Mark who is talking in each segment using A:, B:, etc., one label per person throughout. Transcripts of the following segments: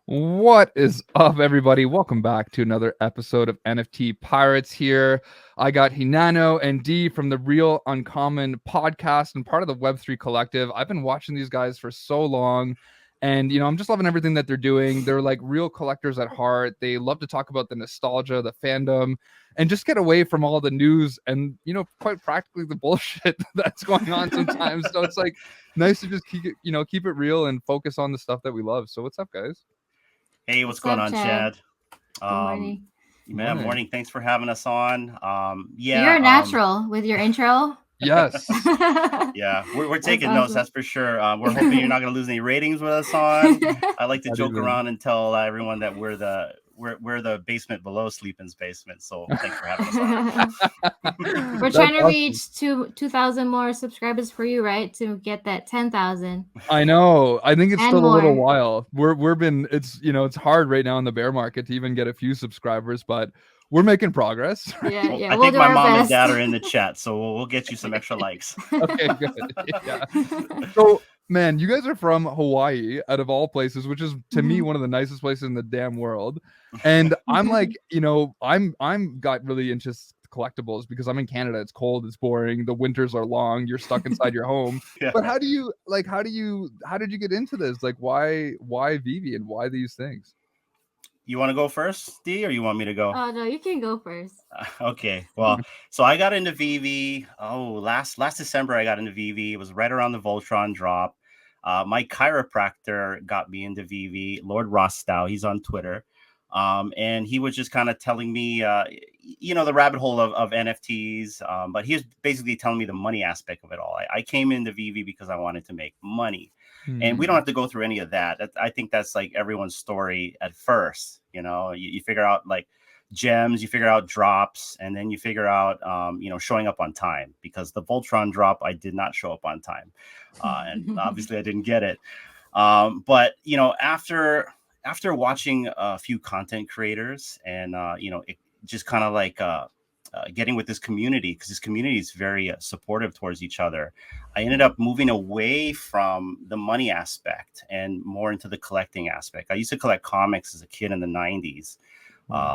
A: What is up, everybody? Welcome back to another episode of NFT Pirates here. I got Hinano and D from the Real Uncommon podcast and part of the Web3 Collective. I've been watching these guys for so long, and I'm just loving everything that they're doing. They're like real collectors at heart. They love to talk about the nostalgia, the fandom, and just get away from all the news and quite practically the bullshit that's going on sometimes. So it's like nice to just keep it real and focus on the stuff that we love. So what's up, guys?
B: Hey, what's going
C: up,
B: on,
C: Chad?
B: Chad?
C: Good morning.
B: Morning. Thanks for having us on.
C: You're natural with your intro.
A: Yes.
B: Yeah, we're taking notes, that's for sure. We're hoping you're not going to lose any ratings with us on. I like to joke around and tell everyone that we're the basement below Sleepin's basement. So thanks for having us
C: on. We're trying to reach 2,000 more subscribers for you, right? To get that 10,000.
A: I know. I think it's
C: And
A: still
C: more.
A: a little while. It's hard right now in the bear market to even get a few subscribers, but we're making progress.
C: Yeah,
B: I think my mom and dad are in the chat, so we'll get you some extra likes.
A: Okay, good. Yeah. So, man, you guys are from Hawaii, out of all places, which is to me one of the nicest places in the damn world. And I'm like, I'm got really into collectibles because I'm in Canada. It's cold, it's boring, the winters are long, you're stuck inside your home. Yeah. But how did you get into this? Like, why Veve and why these things?
B: You want to go first, D, or you want me to go?
C: Oh, no, you can go first.
B: Okay. Well, so I got into Veve. Last December, I got into Veve. It was right around the Voltron drop. My chiropractor got me into Veve, Lord Rostow. He's on Twitter. And he was just kind of telling me, the rabbit hole of NFTs. But he was basically telling me the money aspect of it all. I came into Veve because I wanted to make money. And we don't have to go through any of that. I think that's like everyone's story at first. You figure out like gems, you figure out drops, and then you figure out, showing up on time, because the Voltron drop, I did not show up on time. And obviously I didn't get it. But, after watching a few content creators and, it just kind of like, getting with this community, because this community is very supportive towards each other, I ended up moving away from the money aspect and more into the collecting aspect. I used to collect comics as a kid in the 90s.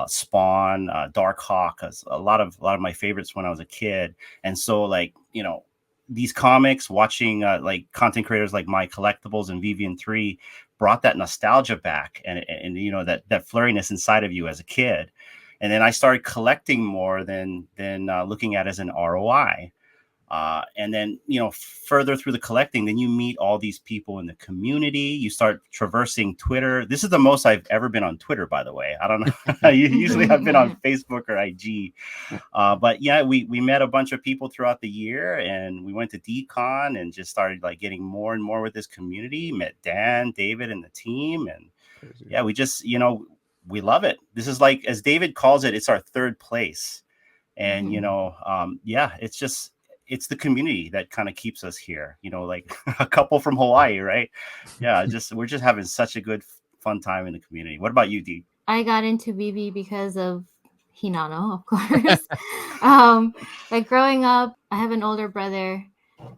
B: Spawn, Dark Hawk, a lot of my favorites when I was a kid. And so these comics, watching like content creators like My Collectibles and Vivian3 brought that nostalgia back and that flurriness inside of you as a kid. And then I started collecting more than looking at it as an ROI. And then, further through the collecting, then you meet all these people in the community. You start traversing Twitter. This is the most I've ever been on Twitter, by the way. I don't know. Usually I've been on Facebook or IG. But yeah, we met a bunch of people throughout the year, and we went to Decon and just started like getting more and more with this community. Met Dan, David, and the team. And yeah, we just, we love it. This is like, as David calls it, it's our third place. And, it's the community that kind of keeps us here, like a couple from Hawaii, right? Yeah, we're just having such a good, fun time in the community. What about you, D?
C: I got into Veve because of Hinano, of course. Like growing up, I have an older brother,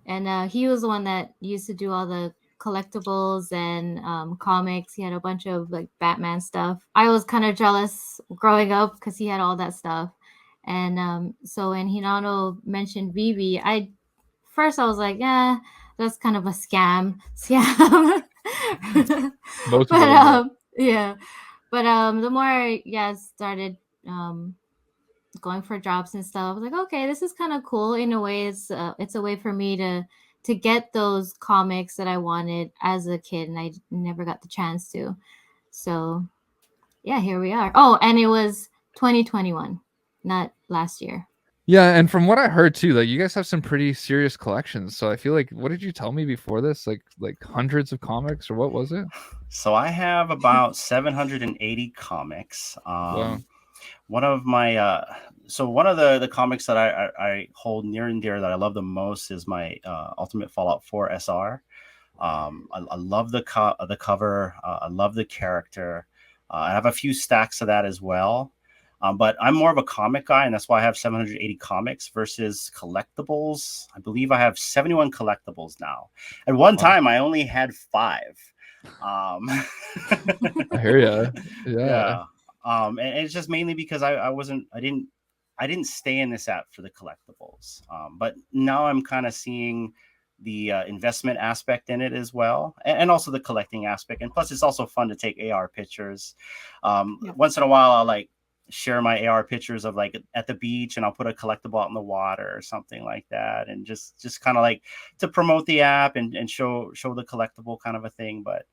C: and he was the one that used to do all the collectibles and comics. He had a bunch of like Batman stuff. I was kind of jealous growing up because he had all that stuff. And so when Hinano mentioned Veve, I was like, yeah, that's kind of a scam. But the more I started going for jobs and stuff, I was like, okay, this is kind of cool. In a way, it's a way for me to get those comics that I wanted as a kid, and I never got the chance to. So yeah, here we are. Oh, and it was 2021. Not last year.
A: Yeah, and from what I heard too, like you guys have some pretty serious collections. So I feel like, what did you tell me before this? Like hundreds of comics, or what was it?
B: So I have about 780 comics.
A: Wow.
B: One of my one of the comics that I hold near and dear that I love the most is my Ultimate Fallout 4 SR. I love the cover. I love the character. I have a few stacks of that as well. But I'm more of a comic guy, and that's why I have 780 comics versus collectibles. I believe I have 71 collectibles now. At one time, I only had 5. Um,
A: I hear you. Yeah.
B: yeah. And it's just mainly because I didn't stay in this app for the collectibles. But now I'm kind of seeing the investment aspect in it as well, and also the collecting aspect. And plus, it's also fun to take AR pictures.
C: Yep.
B: Once in a while, I'll like share my AR pictures of like at the beach, and I'll put a collectible out in the water or something like that, and just kind of like to promote the app and show the collectible kind of a thing. But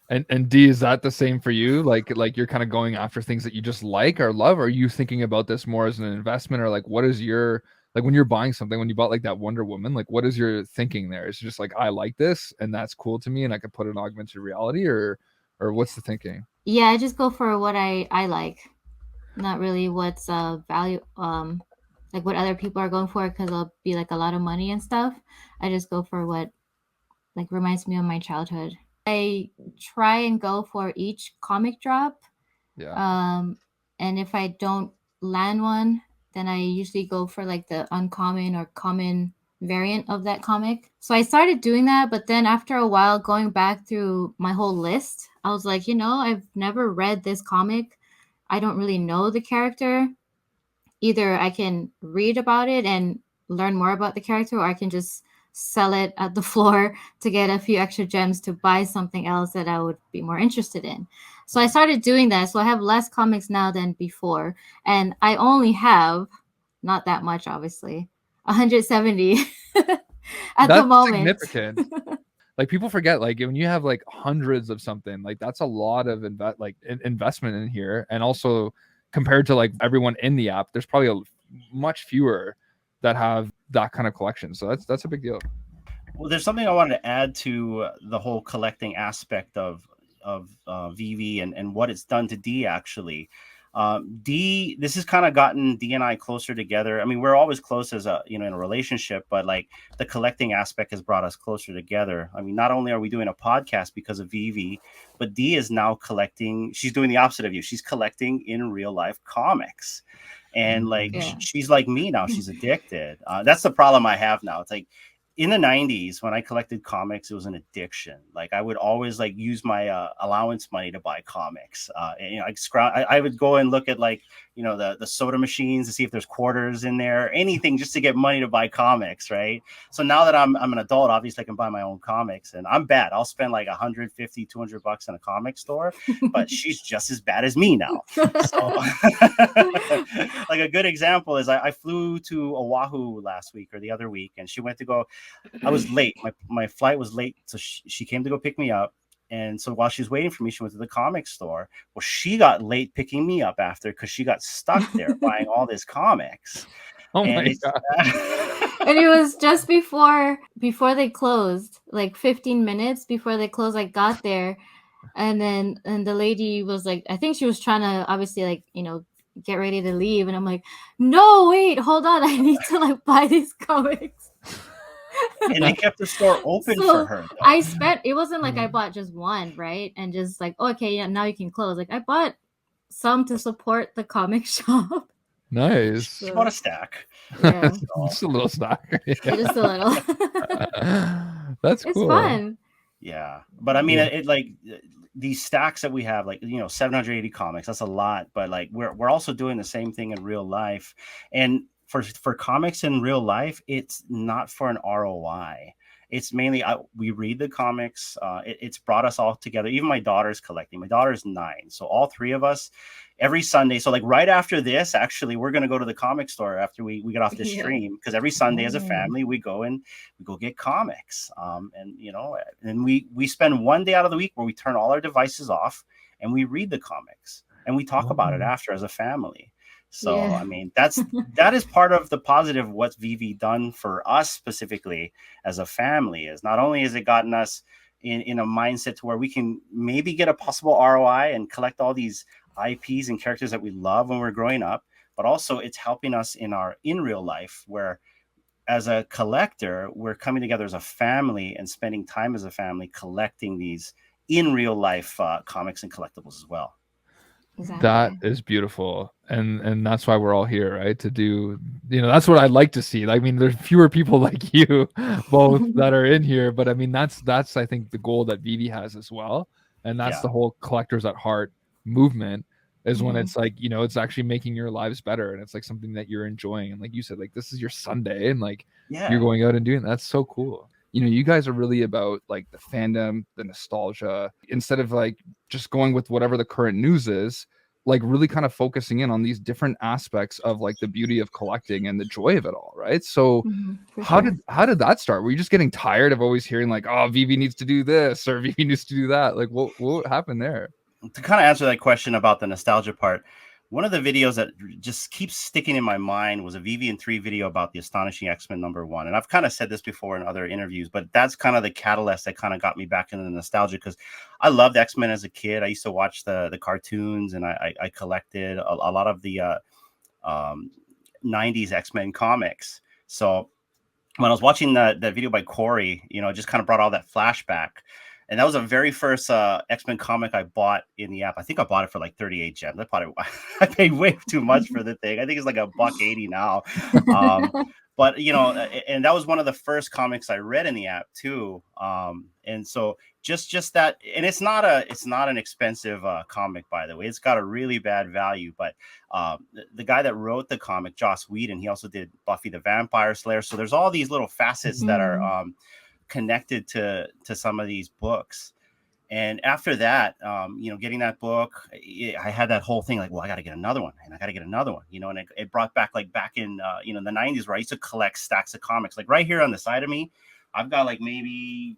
A: And D, is that the same for you? Like you're kind of going after things that you just like or love? Or are you thinking about this more as an investment, or like what is your, like when you're buying something, when you bought like that Wonder Woman, like what is your thinking there? Is it just like I like this and that's cool to me and I could put an augmented reality, or what's the thinking?
C: Yeah, I just go for what I like, not really what's value like what other people are going for, because it'll be like a lot of money and stuff. I just go for what like reminds me of my childhood. I try and go for each comic drop.
A: Yeah.
C: And if I don't land one, then I usually go for like the uncommon or common variant of that comic. So I started doing that, but then after a while going back through my whole list, I was like, I've never read this comic. I don't really know the character. Either I can read about it and learn more about the character, or I can just sell it at the floor to get a few extra gems to buy something else that I would be more interested in. So I started doing that. So I have less comics now than before. And I only have, not that much, obviously, 170 at the
A: That's
C: moment.
A: significant. Like people forget, like when you have like hundreds of something, like that's a lot of investment in here. And also compared to like everyone in the app, there's probably much fewer that have that kind of collection. So that's a big deal.
B: well, there's something I wanted to add to the whole collecting aspect of Veve and what it's done to D actually. D, this has kind of gotten D and I closer together. I mean, we're always close as a in a relationship, but like the collecting aspect has brought us closer together. I mean, not only are we doing a podcast because of Veve, but D is now collecting. She's doing the opposite of you. She's collecting in real life comics. And like
C: Yeah.
B: she's like me now. She's addicted. That's the problem I have now. It's like in the 90s when I collected comics, it was an addiction. Like I would always like use my allowance money to buy comics. And, I would go and look at like the soda machines to see if there's quarters in there, anything just to get money to buy comics, right? So now that I'm an adult, obviously I can buy my own comics, and I'm bad. I'll spend like 150, $200 in a comic store, but she's just as bad as me now. So like a good example is I flew to Oahu last week or the other week, and she went to go. I was late. My flight was late, so she came to go pick me up. And so while she was waiting for me, she went to the comic store. Well, she got late picking me up after because she got stuck there buying all these comics.
A: Oh
B: And
A: my God.
C: And it was just before they closed, like 15 minutes before they closed. I got there, and the lady was like, I think she was trying to obviously like get ready to leave, and I'm like, no, wait, hold on, I need to like buy these comics.
B: And they kept the store open
C: So
B: for her.
C: I spent. It wasn't like I bought just one, right? And just like, okay, yeah, now you can close. Like I bought some to support the comic shop.
A: Nice.
B: She bought a stack.
C: Yeah,
A: Just a little snack.
C: just a little.
A: That's
C: It's
A: cool.
C: fun.
B: Yeah, but I mean, it like these stacks that we have, like 780 comics. That's a lot, but like we're also doing the same thing in real life, and for comics in real life, it's not for an ROI. It's mainly we read the comics. It's brought us all together. Even my daughter's collecting. My daughter's 9, so all three of us every Sunday. So like right after this, actually, we're gonna go to the comic store after we get off the stream, because every Sunday as a family we go get comics. And we spend one day out of the week where we turn all our devices off and we read the comics and we talk about it after as a family. So I mean, that is part of the positive of what's Veve done for us specifically as a family. Is not only has it gotten us in a mindset to where we can maybe get a possible ROI and collect all these IPs and characters that we love when we're growing up, but also it's helping us in real life, where as a collector, we're coming together as a family and spending time as a family collecting these in real life comics and collectibles as well.
C: Exactly.
A: That is beautiful, and that's why we're all here, right? To do, that's what I'd like to see. I mean, there's fewer people like you both that are in here, but I mean, that's I think the goal that Veve has as well. And that's
B: Yeah.
A: the whole collectors at heart movement, is when
C: Mhm.
A: it's like, you know, it's actually making your lives better, and it's like something that you're enjoying. And like you said, like this is your Sunday, and like you're
B: Yeah.
A: going out and doing that. That's so cool. You know, you guys are really about like the fandom, the nostalgia, instead of like just going with whatever the current news is, like really kind of focusing in on these different aspects of like the beauty of collecting and the joy of it all, right? So
C: For
A: how
C: sure.
A: did that start? Were you just getting tired of always hearing like, oh, Vivi needs to do this or Vivi needs to do that? Like what happened there?
B: To kind of answer that question about the nostalgia part, one of the videos that just keeps sticking in my mind was a VV3 video about the Astonishing X-Men #1. And I've kind of said this before in other interviews, but that's kind of the catalyst that kind of got me back into the nostalgia, because I loved X-Men as a kid. I used to watch the cartoons, and I collected a lot of the um, 90s X-Men comics. So when I was watching that video by Corey, you know, it just kind of brought all that flashback. And that was the very first X-Men comic I bought in the app. I think I bought it for like 38 gems. I paid way too much for the thing. I think it's like $1.80 now. Um, but you know, and that was one of the first comics I read in the app too. And so just that, and it's not an expensive comic, by the way. It's got a really bad value, but the guy that wrote the comic, Joss Whedon, he also did Buffy the Vampire Slayer. So there's all these little facets that are connected to some of these books. And after that, you know, getting that book, I had that whole thing like, well, I got to get another one, and I got to get another one, you know, and it brought back like back in, you know, the 90s, where I used to collect stacks of comics. Like right here on the side of me, I've got like maybe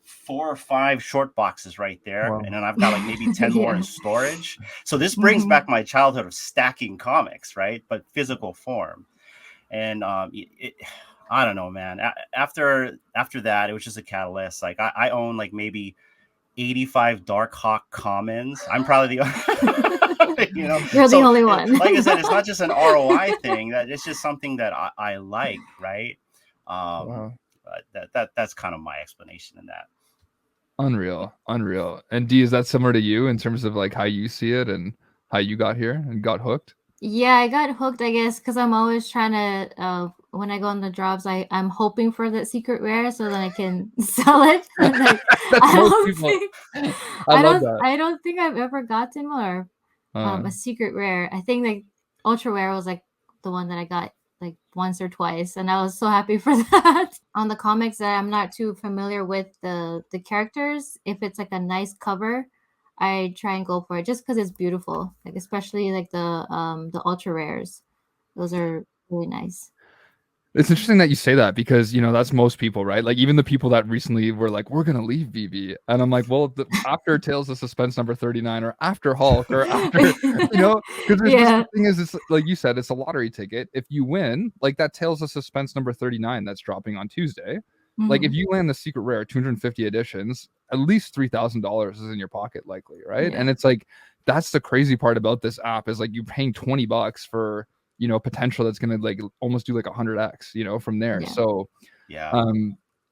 B: 4 or 5 short boxes right there.
A: Wow.
B: And then I've got like maybe 10 more in storage. So this brings
C: Mhm.
B: back my childhood of stacking comics, right? But physical form. And I don't know, man. After that, it was just a catalyst. Like I own like maybe 85 Dark Hawk commons. I'm probably the you know.
C: You're the
B: So
C: only one.
B: like I said, it's not just an ROI thing. That it's just something that I like, right?
A: Wow.
B: That's kind of my explanation in that.
A: Unreal. And D, is that similar to you in terms of like how you see it and how you got here and got hooked?
C: Yeah, I got hooked, I guess, because I'm always trying to, when I go on the drops, I'm hoping for that secret rare so then I can sell it. Like,
A: That's
C: I
A: most
C: don't
A: people.
C: think,
A: I love that.
C: I don't think I've ever gotten one, or a secret rare. I think like ultra rare was like the one that I got like once or twice, and I was so happy for that. On the comics that I'm not too familiar with the characters, if it's like a nice cover, I try and go for it just because it's beautiful. Like especially like the ultra rares, those are really nice.
A: It's interesting that you say that, because you know that's most people, right? Like even the people that recently were like, we're gonna leave VV, and I'm like, well, after Tales of Suspense #39, or after Hulk, or after, you know, because there's just,
C: Yeah.
A: the thing is, it's like you said, it's a lottery ticket. If you win, like that Tales of Suspense #39 that's dropping on Tuesday, like if
C: Mhm.
A: you land the secret rare 250 editions, at least $3,000 is in your pocket, likely, right?
C: Yeah.
A: And it's like that's the crazy part about this app, is like you're paying $20 for, you know, potential that's going to like almost do like 100x, you know, from there.
C: Yeah.
A: So
B: Yeah.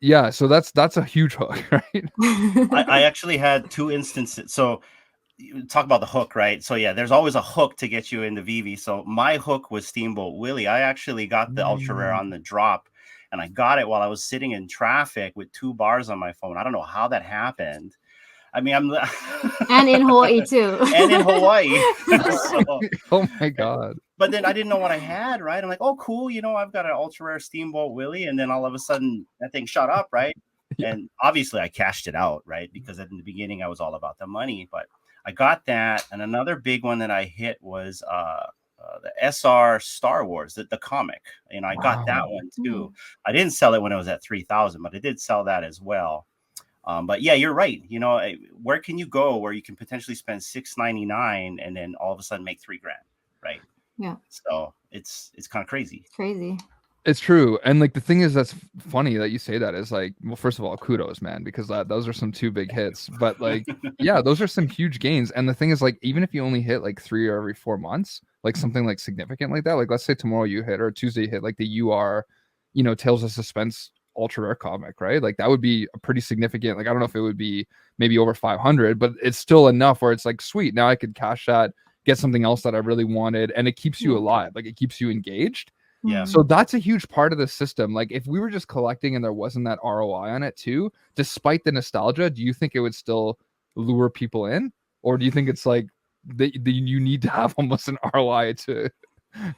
A: yeah, so that's a huge hook, right?
B: I actually had 2 instances. So you talk about the hook, right? So yeah, there's always a hook to get you into VV. So my hook was Steamboat Willie. I actually got the ultra rare on the drop, and I got it while I was sitting in traffic with 2 bars on my phone. I don't know how that happened. I mean, I'm
C: And in Hawaii too.
B: and in Hawaii. So,
A: Oh my god.
B: but then I didn't know what I had, right? I'm like, oh, cool. You know, I've got an ultra rare Steamboat Willie. And then all of a sudden that thing shot up, right?
A: Yeah.
B: And obviously I cashed it out, right? Because in the beginning I was all about the money, but I got that. And another big one that I hit was the SR Star Wars, the comic. And I got that
A: Wow.
B: one too. I didn't sell it when it was at 3,000, but I did sell that as well. But yeah, you're right. You know, where can you go where you can potentially spend $6.99 and then all of a sudden make $3,000, right?
C: Yeah.
B: So it's kind of crazy.
C: It's crazy.
A: It's true. And like the thing is, that's funny that you say that, is like, well, first of all, kudos, man, because those are some 2 big hits. But like, yeah, those are some huge gains. And the thing is, like, even if you only hit like 3 or every 4 months, like something like significant like that, like let's say tomorrow you hit, or Tuesday you hit like the UR, you know, Tales of Suspense ultra rare comic, right? Like that would be a pretty significant, like I don't know if it would be maybe over 500, but it's still enough where it's like, sweet, now I could cash that, get something else that I really wanted, and it keeps you alive, like it keeps you engaged.
B: Yeah.
A: So that's a huge part of the system. Like if we were just collecting and there wasn't that ROI on it too, despite the nostalgia, do you think it would still lure people in, or do you think it's like you need to have almost an ROI to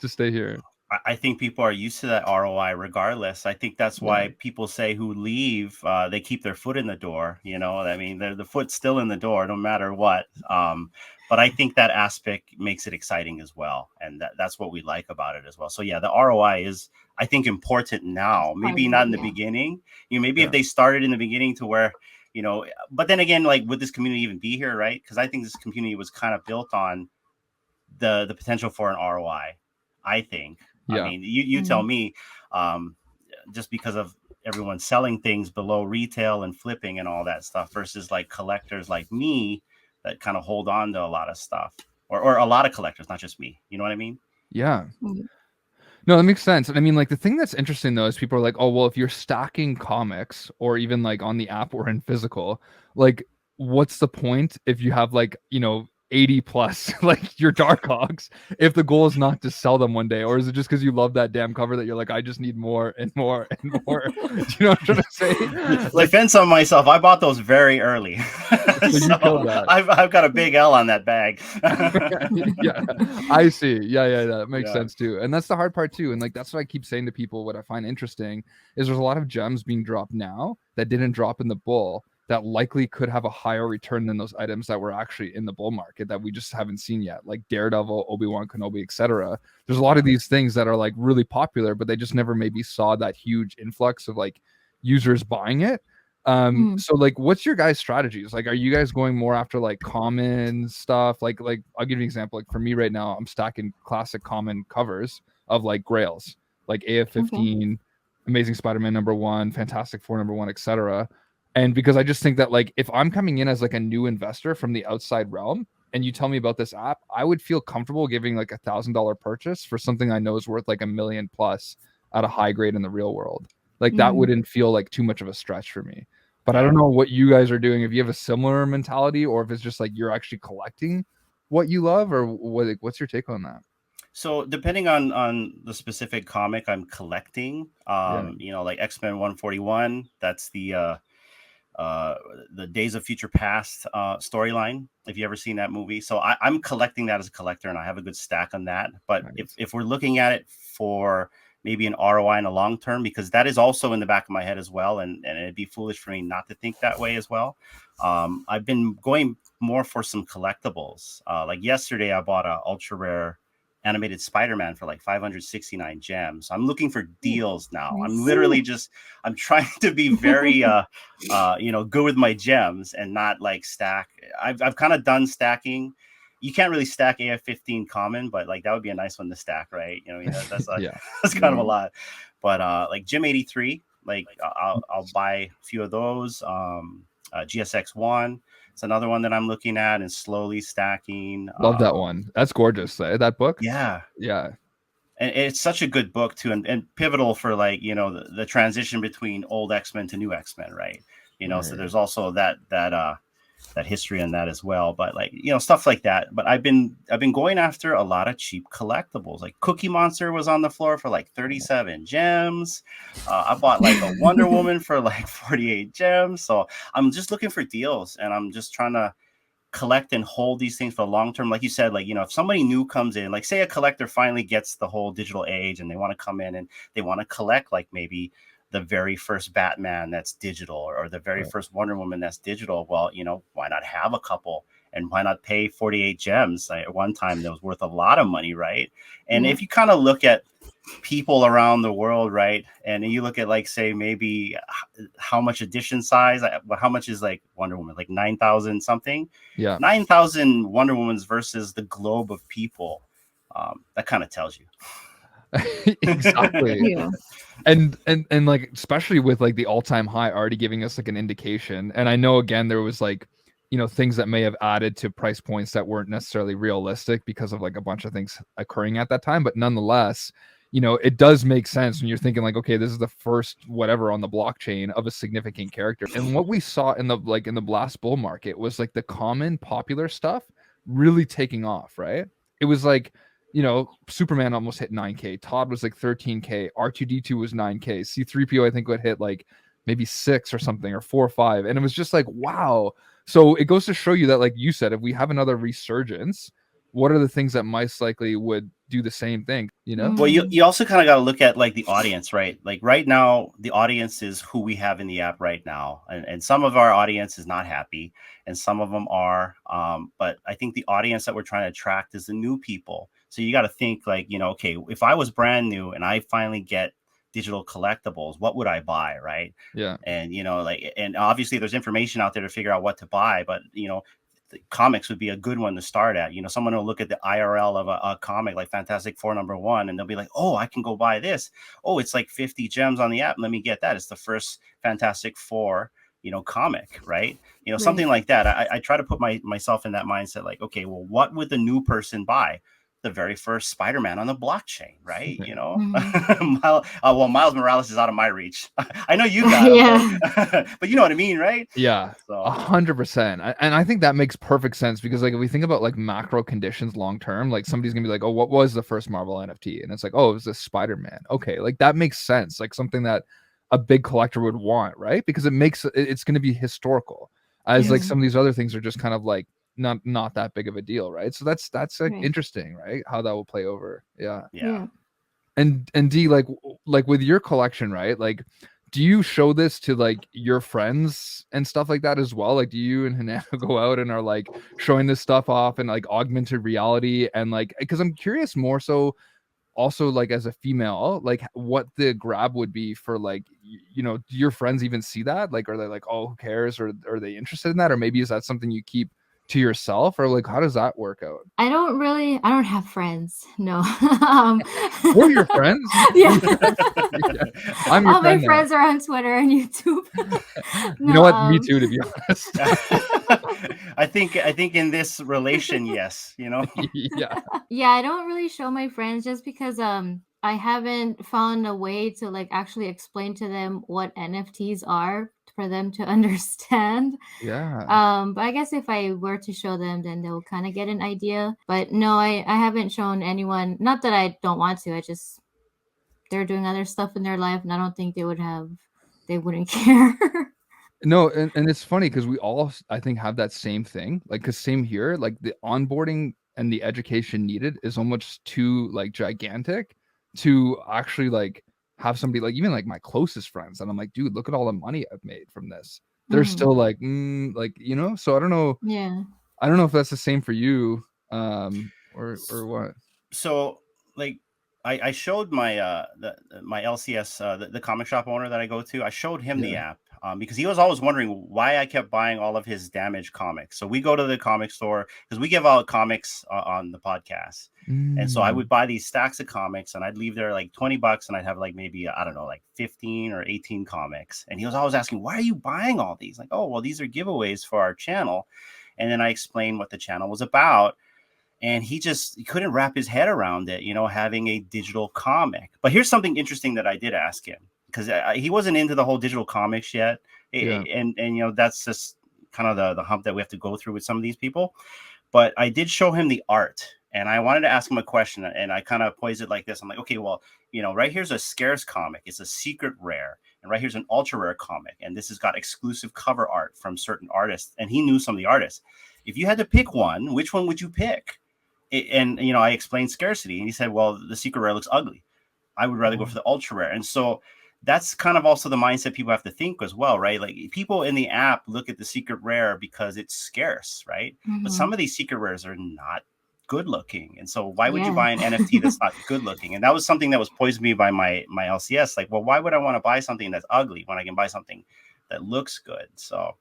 A: stay here?
B: I think people are used to that ROI regardless. I think that's why people say who leave, they keep their foot in the door. I mean, the foot's still in the door no matter what. But I think that aspect makes it exciting as well. And that's what we like about it as well. So yeah, the ROI is, I think, important now, maybe not in the beginning. Maybe if they started in the beginning to where, but then again, like, would this community even be here, right? Because I think this community was kind of built on the potential for an ROI, I think. I mean, you tell me, just because of everyone selling things below retail and flipping and all that stuff versus like collectors like me that kind of hold on to a lot of stuff, or a lot of collectors, not just me. You know what I mean?
A: Yeah. No, that makes sense. And I mean, like, the thing that's interesting though is people are like, oh, well, if you're stacking comics or even like on the app or in physical, like, what's the point if you have like, 80 plus like your dark hogs, if the goal is not to sell them one day? Or is it just because you love that damn cover that you're like, I just need more and more and more? Do you know what I'm trying to say?
B: Like, defense on myself, I bought those very early. So I've got a big L on that bag.
A: Yeah, I see. Yeah, that makes sense too. And that's the hard part too. And like, that's what I keep saying to people. What I find interesting is there's a lot of gems being dropped now that didn't drop in the bull, that likely could have a higher return than those items that were actually in the bull market that we just haven't seen yet, like Daredevil, Obi-Wan Kenobi, etc. There's a lot of these things that are like really popular, but they just never maybe saw that huge influx of like users buying it. So like, what's your guys' strategies? Like, are you guys going more after like common stuff? Like I'll give you an example. Like for me right now, I'm stacking classic common covers of like grails, like AF-15, Amazing Spider-Man #1, Fantastic Four #1, etc. And because I just think that like, if I'm coming in as like a new investor from the outside realm and you tell me about this app, I would feel comfortable giving like $1,000 purchase for something I know is worth like $1 million plus at a high grade in the real world. Like that wouldn't feel like too much of a stretch for me. But I don't know what you guys are doing, if you have a similar mentality or if it's just like you're actually collecting what you love, or what's your take on that?
B: So depending on the specific comic I'm collecting, like X-Men 141, that's the Days of Future Past storyline, if you ever seen that movie. So I'm collecting that as a collector, and I have a good stack on that. But if we're looking at it for maybe an ROI in a long term, because that is also in the back of my head as well, and it'd be foolish for me not to think that way as well. I've been going more for some collectibles. Like yesterday, I bought a ultra rare animated Spider-Man for like 569 gems. I'm looking for deals now. I'm literally I'm trying to be very good with my gems and not like stack. I've kind of done stacking. You can't really stack AF-15 common, but like that would be a nice one to stack, right? That's like, that's kind of a lot. But like Gem 83, like I'll buy a few of those. GSX1, it's another one that I'm looking at and slowly stacking.
A: Love that one. That's gorgeous. That book.
B: Yeah. And it's such a good book too, and pivotal for like the transition between old X-Men to new X-Men, right? So there's also that history on that as well. But like stuff like that. But I've been going after a lot of cheap collectibles. Like Cookie Monster was on the floor for like 37 gems. I bought like a Wonder Woman for like 48 gems. So I'm just looking for deals, and I'm just trying to collect and hold these things for the long term. Like you said, like if somebody new comes in, like say a collector finally gets the whole digital age and they want to come in and they want to collect like maybe the very first Batman that's digital, or the very first Wonder Woman that's digital. Well, why not have a couple, and why not pay 48 gems? At one time that was worth a lot of money, right? And if you kind of look at people around the world, right, and you look at like say maybe how much edition size, how much is like Wonder Woman, like 9,000 something, 9,000 Wonder Womans versus the globe of people. That kind of tells you.
A: Exactly. And like, especially with like the all-time high already giving us like an indication. And I know again there was like things that may have added to price points that weren't necessarily realistic because of like a bunch of things occurring at that time, but nonetheless, it does make sense when you're thinking like, okay, this is the first whatever on the blockchain of a significant character. And what we saw in the last bull market was like the common popular stuff really taking off, right? It was like Superman almost hit 9K. Todd was like 13K. R2D2 was 9K. C3PO I think would hit like maybe 6 or something, or 4 or 5. And it was just like, wow. So it goes to show you that, like you said, if we have another resurgence, what are the things that most likely would do the same thing, you know?
B: Well, you also kind of got to look at like the audience, right? Like right now, the audience is who we have in the app right now. And some of our audience is not happy and some of them are. But I think the audience that we're trying to attract is the new people. So you got to think like, okay, if I was brand new and I finally get digital collectibles, what would I buy, right?
A: Yeah.
B: And, and obviously there's information out there to figure out what to buy, but, the comics would be a good one to start at. Someone will look at the IRL of a comic like Fantastic Four #1, and they'll be like, oh, I can go buy this. Oh, it's like 50 gems on the app. Let me get that. It's the first Fantastic Four, comic, right? Something like that. I try to put myself in that mindset, like, okay, well, what would the new person buy? The very first Spider-Man on the blockchain, right? Well, Miles Morales is out of my reach. I know you got him, but you know what I mean, right?
A: Yeah, 100%. And I think that makes perfect sense because, like, if we think about like macro conditions long term, like somebody's gonna be like, oh, what was the first Marvel NFT? And it's like, oh, it was this Spider-Man. Okay, like that makes sense. Like something that a big collector would want, right? Because it's gonna be historical. As like some of these other things are just kind of like not that big of a deal, right? So that's like interesting, right? How that will play over. Yeah. And D, like with your collection, right? Like, do you show this to like your friends and stuff like that as well? Like, do you and Hinano go out and are like showing this stuff off and like augmented reality and like, because I'm curious more so also like as a female, like what the grab would be for like, do your friends even see that? Like, are they like, oh, who cares? Or are they interested in that? Or maybe is that something you keep to yourself, or like how does that work out?
C: I don't have friends, no.
A: We're your friends.
C: Yeah.
A: I'm your
C: all my friends are on Twitter and YouTube.
A: You know what, me too, to be honest.
B: I think in this relation, yes,
A: yeah
C: I don't really show my friends just because I haven't found a way to like actually explain to them what NFTs are for them to understand. But I guess if I were to show them, then they'll kind of get an idea. But no, I haven't shown anyone. Not that I don't want to. They're doing other stuff in their life, and I don't think they wouldn't care.
A: No, and it's funny because we all, I think, have that same thing. Like, because same here, like the onboarding and the education needed is almost too like gigantic to actually like have somebody like even like my closest friends, and I'm like, dude, look at all the money I've made from this. They're still like, so I don't know.
C: Yeah.
A: I don't know if that's the same for you, or what.
B: So like I showed my my LCS the comic shop owner that I go to. I showed him the app because he was always wondering why I kept buying all of his damaged comics. So we go to the comic store because we give out comics on the podcast. And so I would buy these stacks of comics and I'd leave there like $20 and I'd have like maybe, I don't know, like 15 or 18 comics. And he was always asking, why are you buying all these? Like, oh, well, these are giveaways for our channel. And then I explained what the channel was about. And he couldn't wrap his head around it, having a digital comic. But here's something interesting that I did ask him because he wasn't into the whole digital comics yet. Yeah. And that's just kind of the hump that we have to go through with some of these people. But I did show him the art. And I wanted to ask him a question, and I kind of posed it like this. I'm like, okay, well, right here's a scarce comic. It's a secret rare. And right here's an ultra rare comic. And this has got exclusive cover art from certain artists. And he knew some of the artists. If you had to pick one, which one would you pick? And, I explained scarcity. And he said, well, the secret rare looks ugly. I would rather go for the ultra rare. And so that's kind of also the mindset people have to think as well, right? Like people in the app look at the secret rare because it's scarce, right? But some of these secret rares are not good looking, and so why would you buy an NFT that's not good looking? And that was something that was posed to me by my LCS. Like, well, why would I want to buy something that's ugly when I can buy something that looks good? So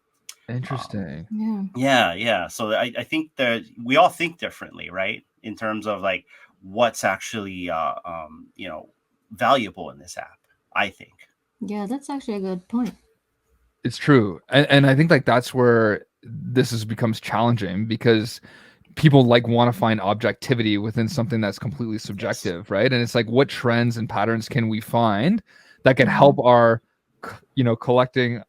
A: interesting.
B: Yeah. So I think that we all think differently, right? In terms of like what's actually valuable in this app, I think.
C: Yeah, that's actually a good point.
A: It's true, and I think like that's where this becomes challenging because people like want to find objectivity within something that's completely subjective, right? And it's like, what trends and patterns can we find that can help our, collecting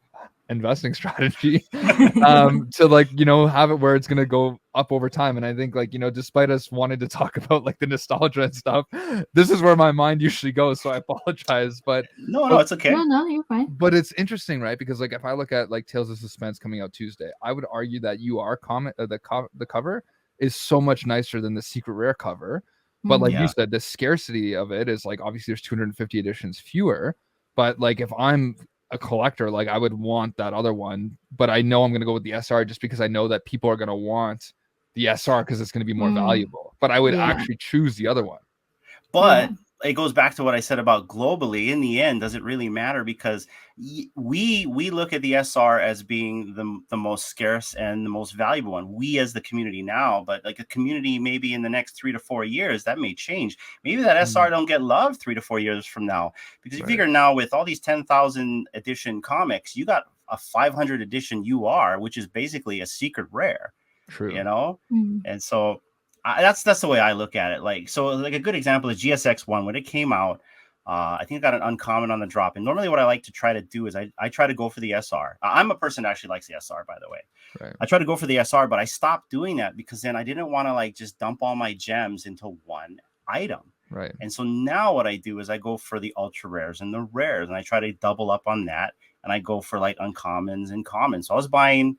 A: investing strategy to like, you know, have it where it's going to go up over time. And I think like, you know, despite us wanting to talk about like the nostalgia and stuff, this is where my mind usually goes. So I apologize, but
B: no, it's okay.
C: No, you're fine.
A: But it's interesting, right? Because like if I look at like Tales of Suspense coming out Tuesday, I would argue that the cover is so much nicer than the secret rare cover. But like you said, the scarcity of it is like obviously there's 250 editions fewer. But like if I'm a collector, like I would want that other one, but I know I'm going to go with the SR just because I know that people are going to want the SR because it's going to be more valuable. But I would actually choose the other one.
B: But it goes back to what I said about globally. In the end, does it really matter? Because we look at the SR as being the most scarce and the most valuable one. We as the community now, but like a community maybe in the next 3 to 4 years, that may change. Maybe that SR don't get loved 3 to 4 years from now. Because you figure now with all these 10,000 edition comics, you got a 500 edition UR, which is basically a secret rare.
A: True.
B: You know? And so that's the way I look at it. Like, so like a good example is GSX1. When it came out, I think I got an uncommon on the drop. And normally what I like to try to do is I try to go for the SR. I'm a person that actually likes the SR, by the way. Right. I try to go for the SR, but I stopped doing that because then I didn't want to like just dump all my gems into one item.
A: Right.
B: And so now what I do is I go for the ultra rares and the rares, and I try to double up on that. And I go for like uncommons and commons. So I was buying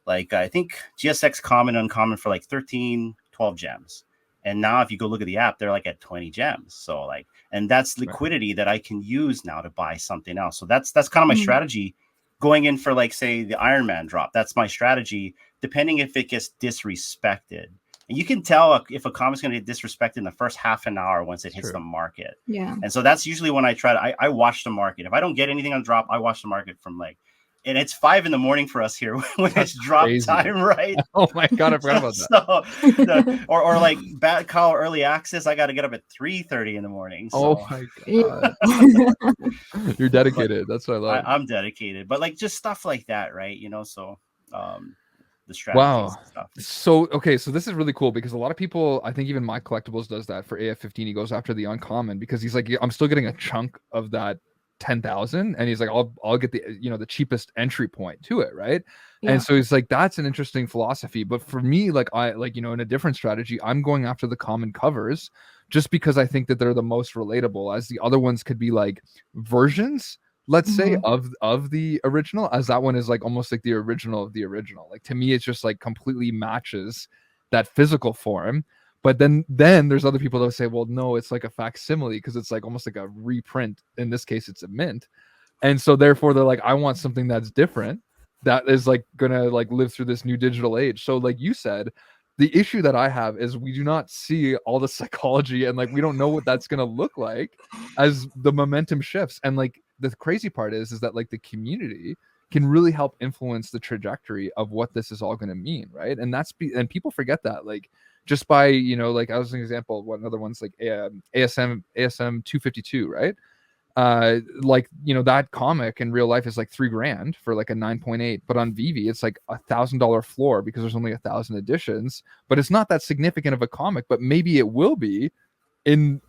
B: like, I think GSX common, uncommon for like 13, 12 gems. And now if you go look at the app, they're like at 20 gems. So like, and that's liquidity that I can use now to buy something else. So that's kind of my strategy going in for like, say, the Iron Man drop. That's my strategy, depending if it gets disrespected. And you can tell if a comic's going to get disrespected in the first half an hour once it hits the market. Yeah. And so that's usually when I try to, I watch the market. If I don't get anything on drop, I watch the market from like, and it's 5 a.m. for us here when it's drop time, right?
A: Oh my God, I forgot about
B: that. Or like Bat Call early access, I got to get up at 3:30 in the morning. So.
A: Oh my God. You're dedicated. That's what I love.
B: I'm dedicated, but like just stuff like that, right? You know, so the strategies and stuff.
A: So okay, so this is really cool because a lot of people, I think even my Collectibles does that for AF15. He goes after the uncommon because he's like, I'm still getting a chunk of that 10,000, and he's like, I'll get the, you know, the cheapest entry point to it, right? And so he's like, that's an interesting philosophy. But for me, like I like, you know, in a different strategy, I'm going after the common covers just because I think that they're the most relatable, as the other ones could be like versions, let's say, of the original, as that one is like almost like the original of the original. Like to me, it's just like completely matches that physical form. But then there's other people that say, well, no, it's like a facsimile because it's like almost like a reprint. In this case, it's a mint. And so therefore they're like, I want something that's different, that is like gonna like live through this new digital age. So like you said, the issue that I have is we do not see all the psychology, and like we don't know what that's gonna look like as the momentum shifts. And like the crazy part is that like the community can really help influence the trajectory of what this is all going to mean, right? And and people forget that, like, just by, you know, like I was an example of what another one's like ASM 252, right? Like, you know, that comic in real life is like $3,000 for like a 9.8, but on Veve it's like $1,000 floor because there's only 1,000 editions. But it's not that significant of a comic, but maybe it will be in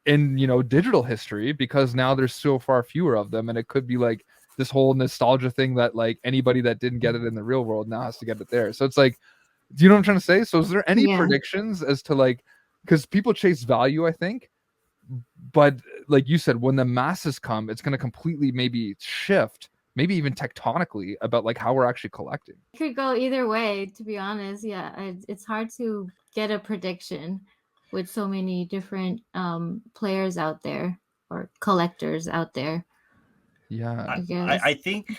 A: you know, digital history, because now there's so far fewer of them, and it could be like this whole nostalgia thing that like anybody that didn't get it in the real world now has to get it there. So it's like, do you know what I'm trying to say? So is there any predictions as to like, because people chase value, I think, but like you said, when the masses come, it's going to completely maybe shift, maybe even tectonically, about like how we're actually collecting.
C: It could go either way, to be honest. Yeah, it's hard to get a prediction with so many different players out there, or collectors out there.
A: Yeah,
B: I think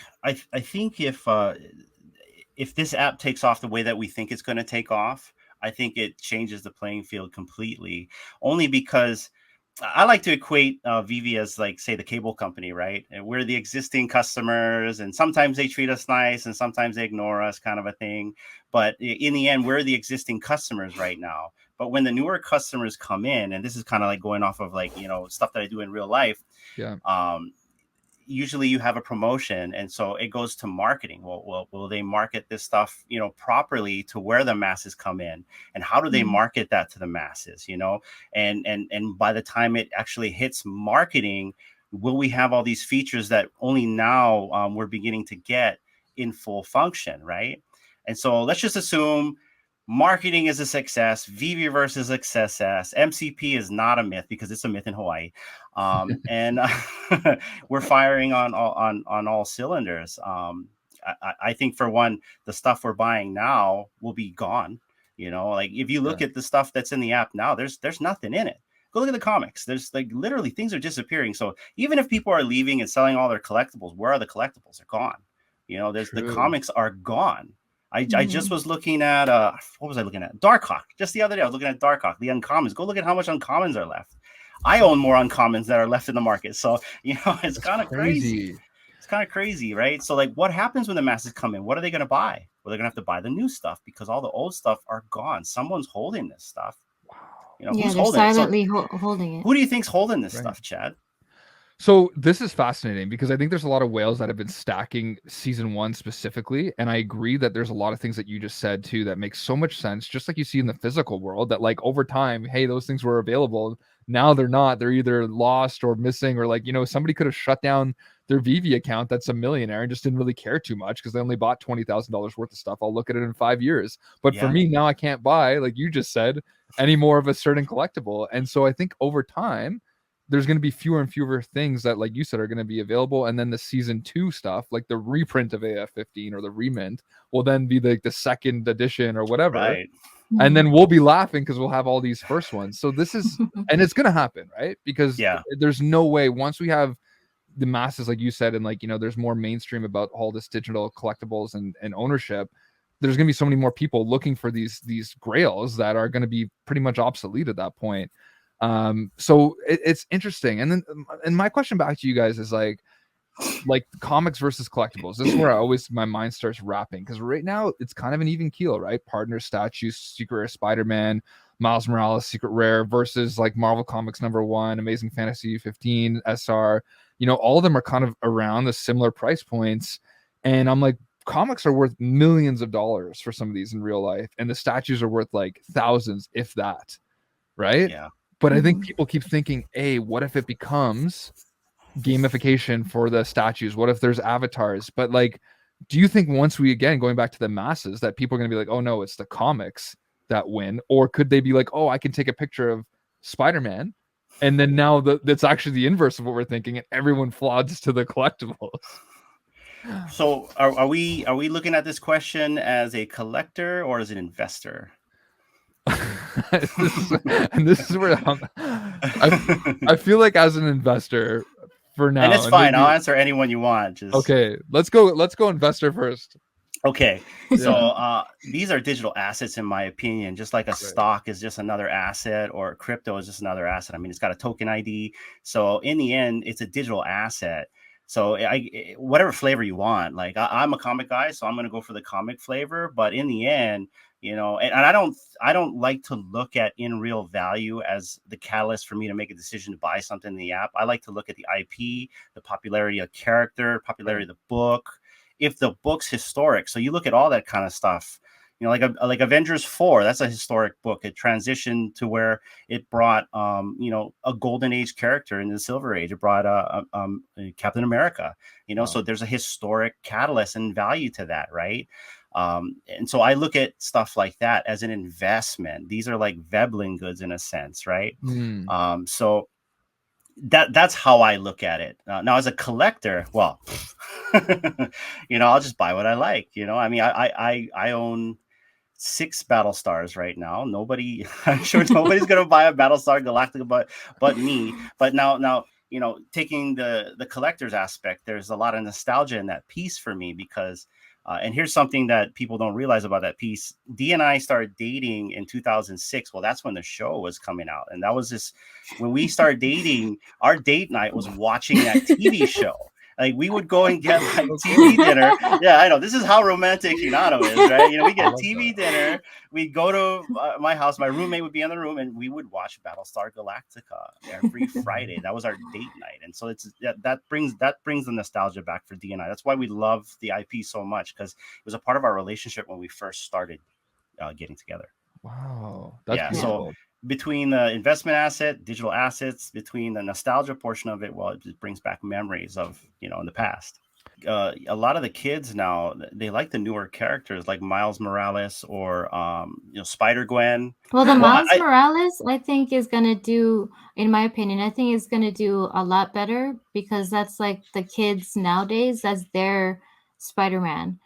B: if this app takes off the way that we think it's going to take off, I think it changes the playing field completely. Only because I like to equate Veve as, like, say, the cable company, right? And we're the existing customers, and sometimes they treat us nice, and sometimes they ignore us, kind of a thing. But in the end, we're the existing customers right now. But when the newer customers come in, and this is kind of like going off of, like, you know, stuff that I do in real life. Yeah. Usually you have a promotion, and so it goes to marketing. Well, will they market this stuff, you know, properly to where the masses come in, and how do they market that to the masses, you know? And by the time it actually hits marketing, will we have all these features that only now we're beginning to get in full function, right? And so let's just assume marketing is a success, Veveverse is a success, MCP is not a myth because it's a myth in Hawaii, and we're firing on all cylinders. I think for one, the stuff we're buying now will be gone. You know, like if you look at the stuff that's in the app now, there's nothing in it. Go look at the comics. There's like literally things are disappearing. So even if people are leaving and selling all their collectibles, where are the collectibles? They're gone. You know, the comics are gone. I just was looking at what was I looking at? Darkhawk. Just the other day, I was looking at Darkhawk, the uncommons. Go look at how much uncommons are left. I own more uncommons that are left in the market. So, you know, it's kind of crazy. It's kind of crazy, right? So, like, what happens when the masses come in? What are they going to buy? Well, they're going to have to buy the new stuff because all the old stuff are gone. Someone's holding this stuff. You know,
C: Yeah,
B: who's
C: they're
B: holding
C: silently
B: it?
C: holding it.
B: Who do you think's holding this stuff, Chad?
A: So this is fascinating because I think there's a lot of whales that have been stacking season 1 specifically. And I agree that there's a lot of things that you just said too that makes so much sense, just like you see in the physical world, that like over time, hey, those things were available. Now they're not. They're either lost or missing, or like, you know, somebody could have shut down their VV account that's a millionaire and just didn't really care too much because they only bought $20,000 worth of stuff. I'll look at it in 5 years. But for me now, I can't buy, like you just said, any more of a certain collectible. And so I think over time, there's going to be fewer and fewer things that, like you said, are going to be available. And then the season 2 stuff, like the reprint of AF15 or the remint, will then be like the second edition or whatever.
B: Right.
A: And then we'll be laughing because we'll have all these first ones. So this is, and it's going to happen, right? Because there's no way once we have the masses, like you said, and like, you know, there's more mainstream about all this digital collectibles and ownership, there's going to be so many more people looking for these grails that are going to be pretty much obsolete at that point. So it's interesting. And then, and my question back to you guys is like comics versus collectibles. This is where my mind starts wrapping, because right now it's kind of an even keel, right? Partner statues, Secret Rare Spider-Man, Miles Morales Secret Rare versus like Marvel Comics #1, Amazing Fantasy 15, SR. You know, all of them are kind of around the similar price points, and I'm like, comics are worth millions of dollars for some of these in real life, and the statues are worth like thousands, if that, right?
B: Yeah.
A: But I think people keep thinking, hey, what if it becomes gamification for the statues? What if there's avatars? But like, do you think once we, again, going back to the masses, that people are going to be like, oh no, it's the comics that win? Or could they be like, oh, I can take a picture of Spider-Man, and then now that's actually the inverse of what we're thinking, and everyone floods to the collectibles?
B: So are we looking at this question as a collector or as an investor?
A: This is where I feel like as an investor for now.
B: And it's fine. I'll answer anyone you want.
A: Okay, let's go investor first.
B: Okay, so these are digital assets in my opinion, just like a stock is just another asset, or crypto is just another asset. I mean, it's got a token ID. So in the end, it's a digital asset. So whatever flavor you want, like I'm a comic guy, so I'm going to go for the comic flavor. But in the end, you know, and I don't like to look at in real value as the catalyst for me to make a decision to buy something in the app. I like to look at the IP, the popularity of character, popularity of the book, if the book's historic. So you look at all that kind of stuff. You know, like Avengers 4, that's a historic book. It transitioned to where it brought, you know, a golden age character in the Silver Age. It brought Captain America, you know, so there's a historic catalyst and value to that, right? And so I look at stuff like that as an investment. These are like Veblen goods in a sense, right? So that's how I look at it. Now, as a collector, well, you know, I'll just buy what I like. You know, I mean, I own 6 Battlestars right now. I'm sure nobody's gonna buy a Battlestar Galactica but me. But now, you know, taking the collector's aspect, there's a lot of nostalgia in that piece for me because. And here's something that people don't realize about that piece. Dee and I started dating in 2006. Well, that's when the show was coming out. And that was just when we started dating, our date night was watching that TV show. Like we would go and get like TV dinner. Yeah, I know. This is how romantic Hinano is, right? You know, we get TV dinner. We'd go to my house. My roommate would be in the room, and we would watch Battlestar Galactica every Friday. That was our date night, and so that brings the nostalgia back for D and I. That's why we love the IP so much, because it was a part of our relationship when we first started getting together.
A: Wow, that's
B: beautiful. So between the investment asset, digital assets, between the nostalgia portion of it, well, it just brings back memories of, you know, in the past. a lot of the kids now, they like the newer characters like Miles Morales or Spider Gwen.
C: Well, the
B: Well,
C: Miles Morales, I think, is gonna do, in my opinion, I think it's gonna do a lot better because that's like the kids nowadays. That's their Spider-Man,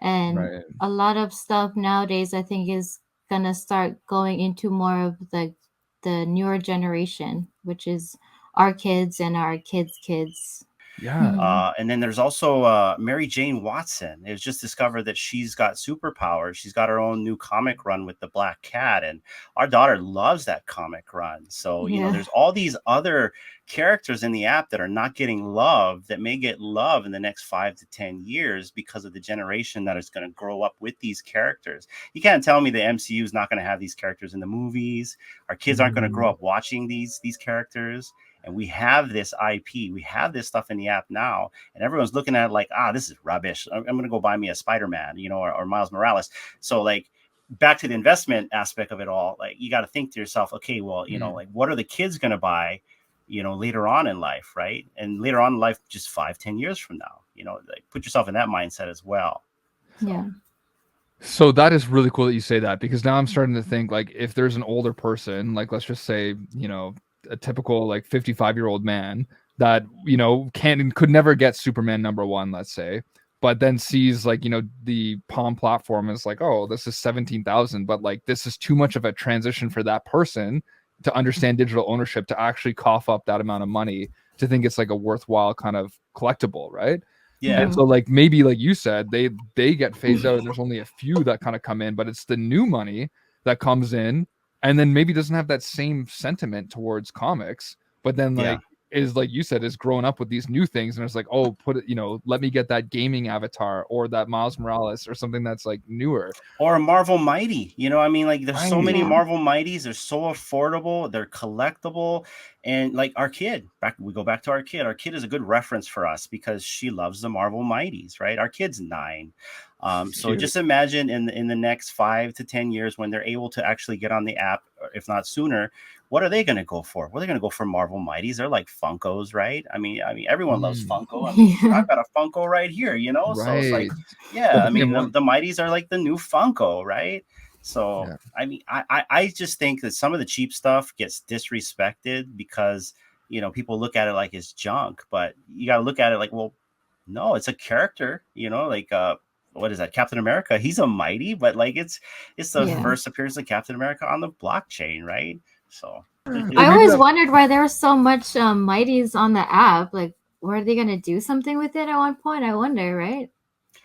C: and
A: Right.
C: a lot of stuff nowadays, I think, is gonna start going into more of the newer generation, which is our kids and our kids' kids.
A: Yeah.
B: And then there's also Mary Jane Watson. It was just discovered that she's got superpowers. She's got her own new comic run with the Black Cat, and our daughter loves that comic run. So,
C: Yeah.
B: there's all these other characters in the app that are not getting love that may get love in the next 5 to 10 years because of the generation that is going to grow up with these characters. You can't tell me the MCU is not going to have these characters in the movies. Our kids aren't going to grow up watching these characters. And we have this IP, we have this stuff in the app now, and everyone's looking at it like, this is rubbish. I'm going to go buy me a Spider-Man, or Miles Morales. So like, back to the investment aspect of it all, like you got to think to yourself, okay, well, like what are the kids going to buy, later on in life, right? And later on in life, just 5-10 years from now, like put yourself in that mindset as well. So.
C: Yeah.
A: So that is really cool that you say that, because now I'm starting to think, like, if there's an older person, like let's just say, a typical like 55-year-old man that, could never get Superman #1, let's say, but then sees like, the Palm platform is like, oh, this is 17,000, but like this is too much of a transition for that person to understand digital ownership to actually cough up that amount of money to think it's like a worthwhile kind of collectible, right?
B: Yeah.
A: And so like maybe like you said, they get phased out and there's only a few that kind of come in, but it's the new money that comes in and then maybe doesn't have that same sentiment towards comics, but then like is, like you said, is growing up with these new things and it's like, oh, put it, let me get that gaming avatar or that Miles Morales or something that's like newer.
B: Or a Marvel Mighty, I mean, like there's so many
C: Yeah.
B: Marvel Mighties, they're so affordable, they're collectible. And like we go back to our kid. Our kid is a good reference for us because she loves the Marvel Mighties, right? Our kid's 9. So
A: Cute.
B: just imagine in the next 5 to 10 years when they're able to actually get on the app, if not sooner, what are they going to go for? Well, they're going to go for Marvel Mighties. They're like Funkos, right? I mean, everyone loves Funko. I mean, I've got a Funko right here,
A: Right.
B: So it's like, I mean, the Mighties are like the new Funko, right? So, I mean, I just think that some of the cheap stuff gets disrespected because, people look at it like it's junk, but you got to look at it like, well, no, it's a character, like, what is that? Captain America. He's a Mighty, but like it's the first appearance of Captain America on the blockchain, right? So
C: I always wondered why there was so much Mighties on the app. Like, were they gonna do something with it at one point? I wonder, right?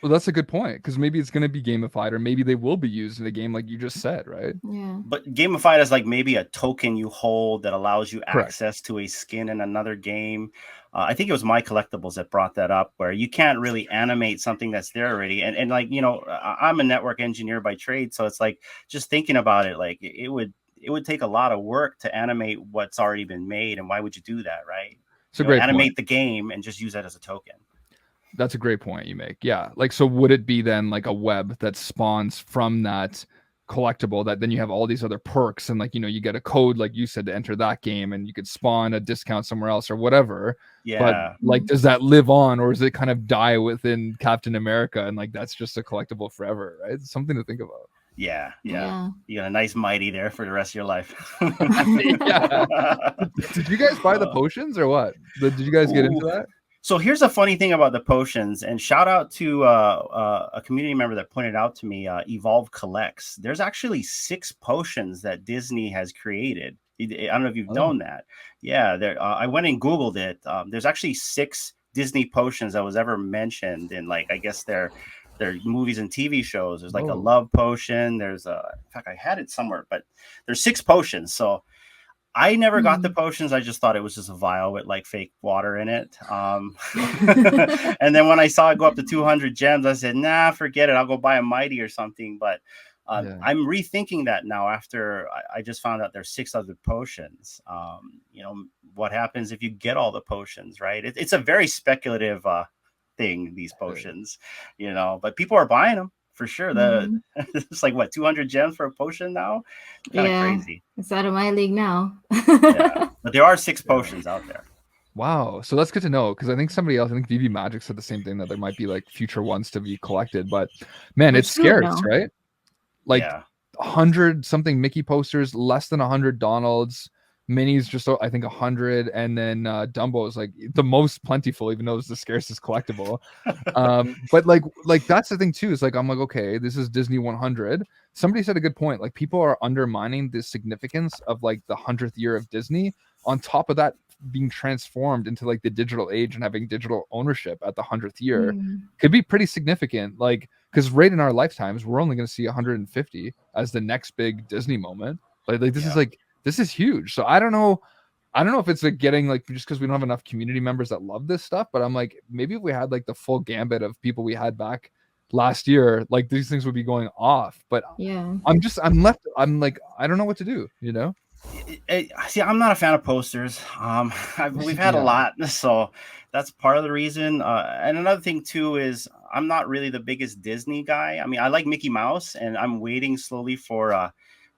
A: Well, that's a good point, because maybe it's going to be gamified, or maybe they will be used in a game, like you just said, right?
C: Yeah.
B: But gamified is like maybe a token you hold that allows you access to a skin in another game. I think it was My Collectibles that brought that up, where you can't really animate something that's there already. And like, I'm a network engineer by trade, so it's like just thinking about it, like it would take a lot of work to animate what's already been made, and why would you do that, right?
A: It's a great
B: animate
A: point.
B: the game and just use that as a token.
A: That's a great point you make. Yeah. Like, so would it be then like a web that spawns from that collectible that then you have all these other perks and like, you get a code, like you said, to enter that game and you could spawn a discount somewhere else or whatever.
B: Yeah.
A: But like, does that live on, or does it kind of die within Captain America and like that's just a collectible forever, right? It's something to think about.
B: Yeah. You got a nice Mighty there for the rest of your life.
A: Did you guys buy the potions or what? Did you guys get into that?
B: So here's a funny thing about the potions, and shout out to a community member that pointed out to me, Evolve Collects. There's actually 6 potions that Disney has created. I don't know if you've known that. Yeah, there. I went and Googled it. There's actually 6 Disney potions that was ever mentioned in, like, I guess their movies and TV shows. There's like a love potion. There's in fact, I had it somewhere, but there's 6 potions. So I never got the potions. I just thought it was just a vial with like fake water in it. And then when I saw it go up to 200 gems, I said, nah, forget it. I'll go buy a Mighty or something. But I'm rethinking that now after I just found out there's 6 other potions. What happens if you get all the potions, right? It's a very speculative thing, these potions, but people are buying them. For sure. It's like what, 200 gems for a potion now? Kind of crazy.
C: It's out of my league now.
B: But there are 6 potions out there.
A: Wow. So that's good to know, because I think somebody else, I think VV Magic said the same thing, that there might be like future ones to be collected. But man,
C: Which
A: it's
C: you would
A: scarce,
C: know.
A: right? Like
B: Yeah.
A: 100 something Mickey posters, less than 100 Donalds, minis just I think 100, and then Dumbo is like the most plentiful, even though it's the scarcest collectible. But like that's the thing too, is like I'm like, okay, this is Disney 100. Somebody said a good point, like people are undermining the significance of like the 100th year of Disney, on top of that being transformed into like the digital age and having digital ownership at the 100th year could be pretty significant, like because right in our lifetimes we're only going to see 150 as the next big Disney moment. Like this is
B: Yeah.
A: like, this is huge. So I don't know if it's like getting like, just because we don't have enough community members that love this stuff, but I'm like, maybe if we had like the full gambit of people we had back last year, like these things would be going off. But
C: Yeah.
A: I'm like, I don't know what to do.
B: See, I'm not a fan of posters. We've had a
A: Yeah.
B: lot, so that's part of the reason. And another thing too is I'm not really the biggest Disney guy. I mean, I like Mickey Mouse, and I'm waiting slowly for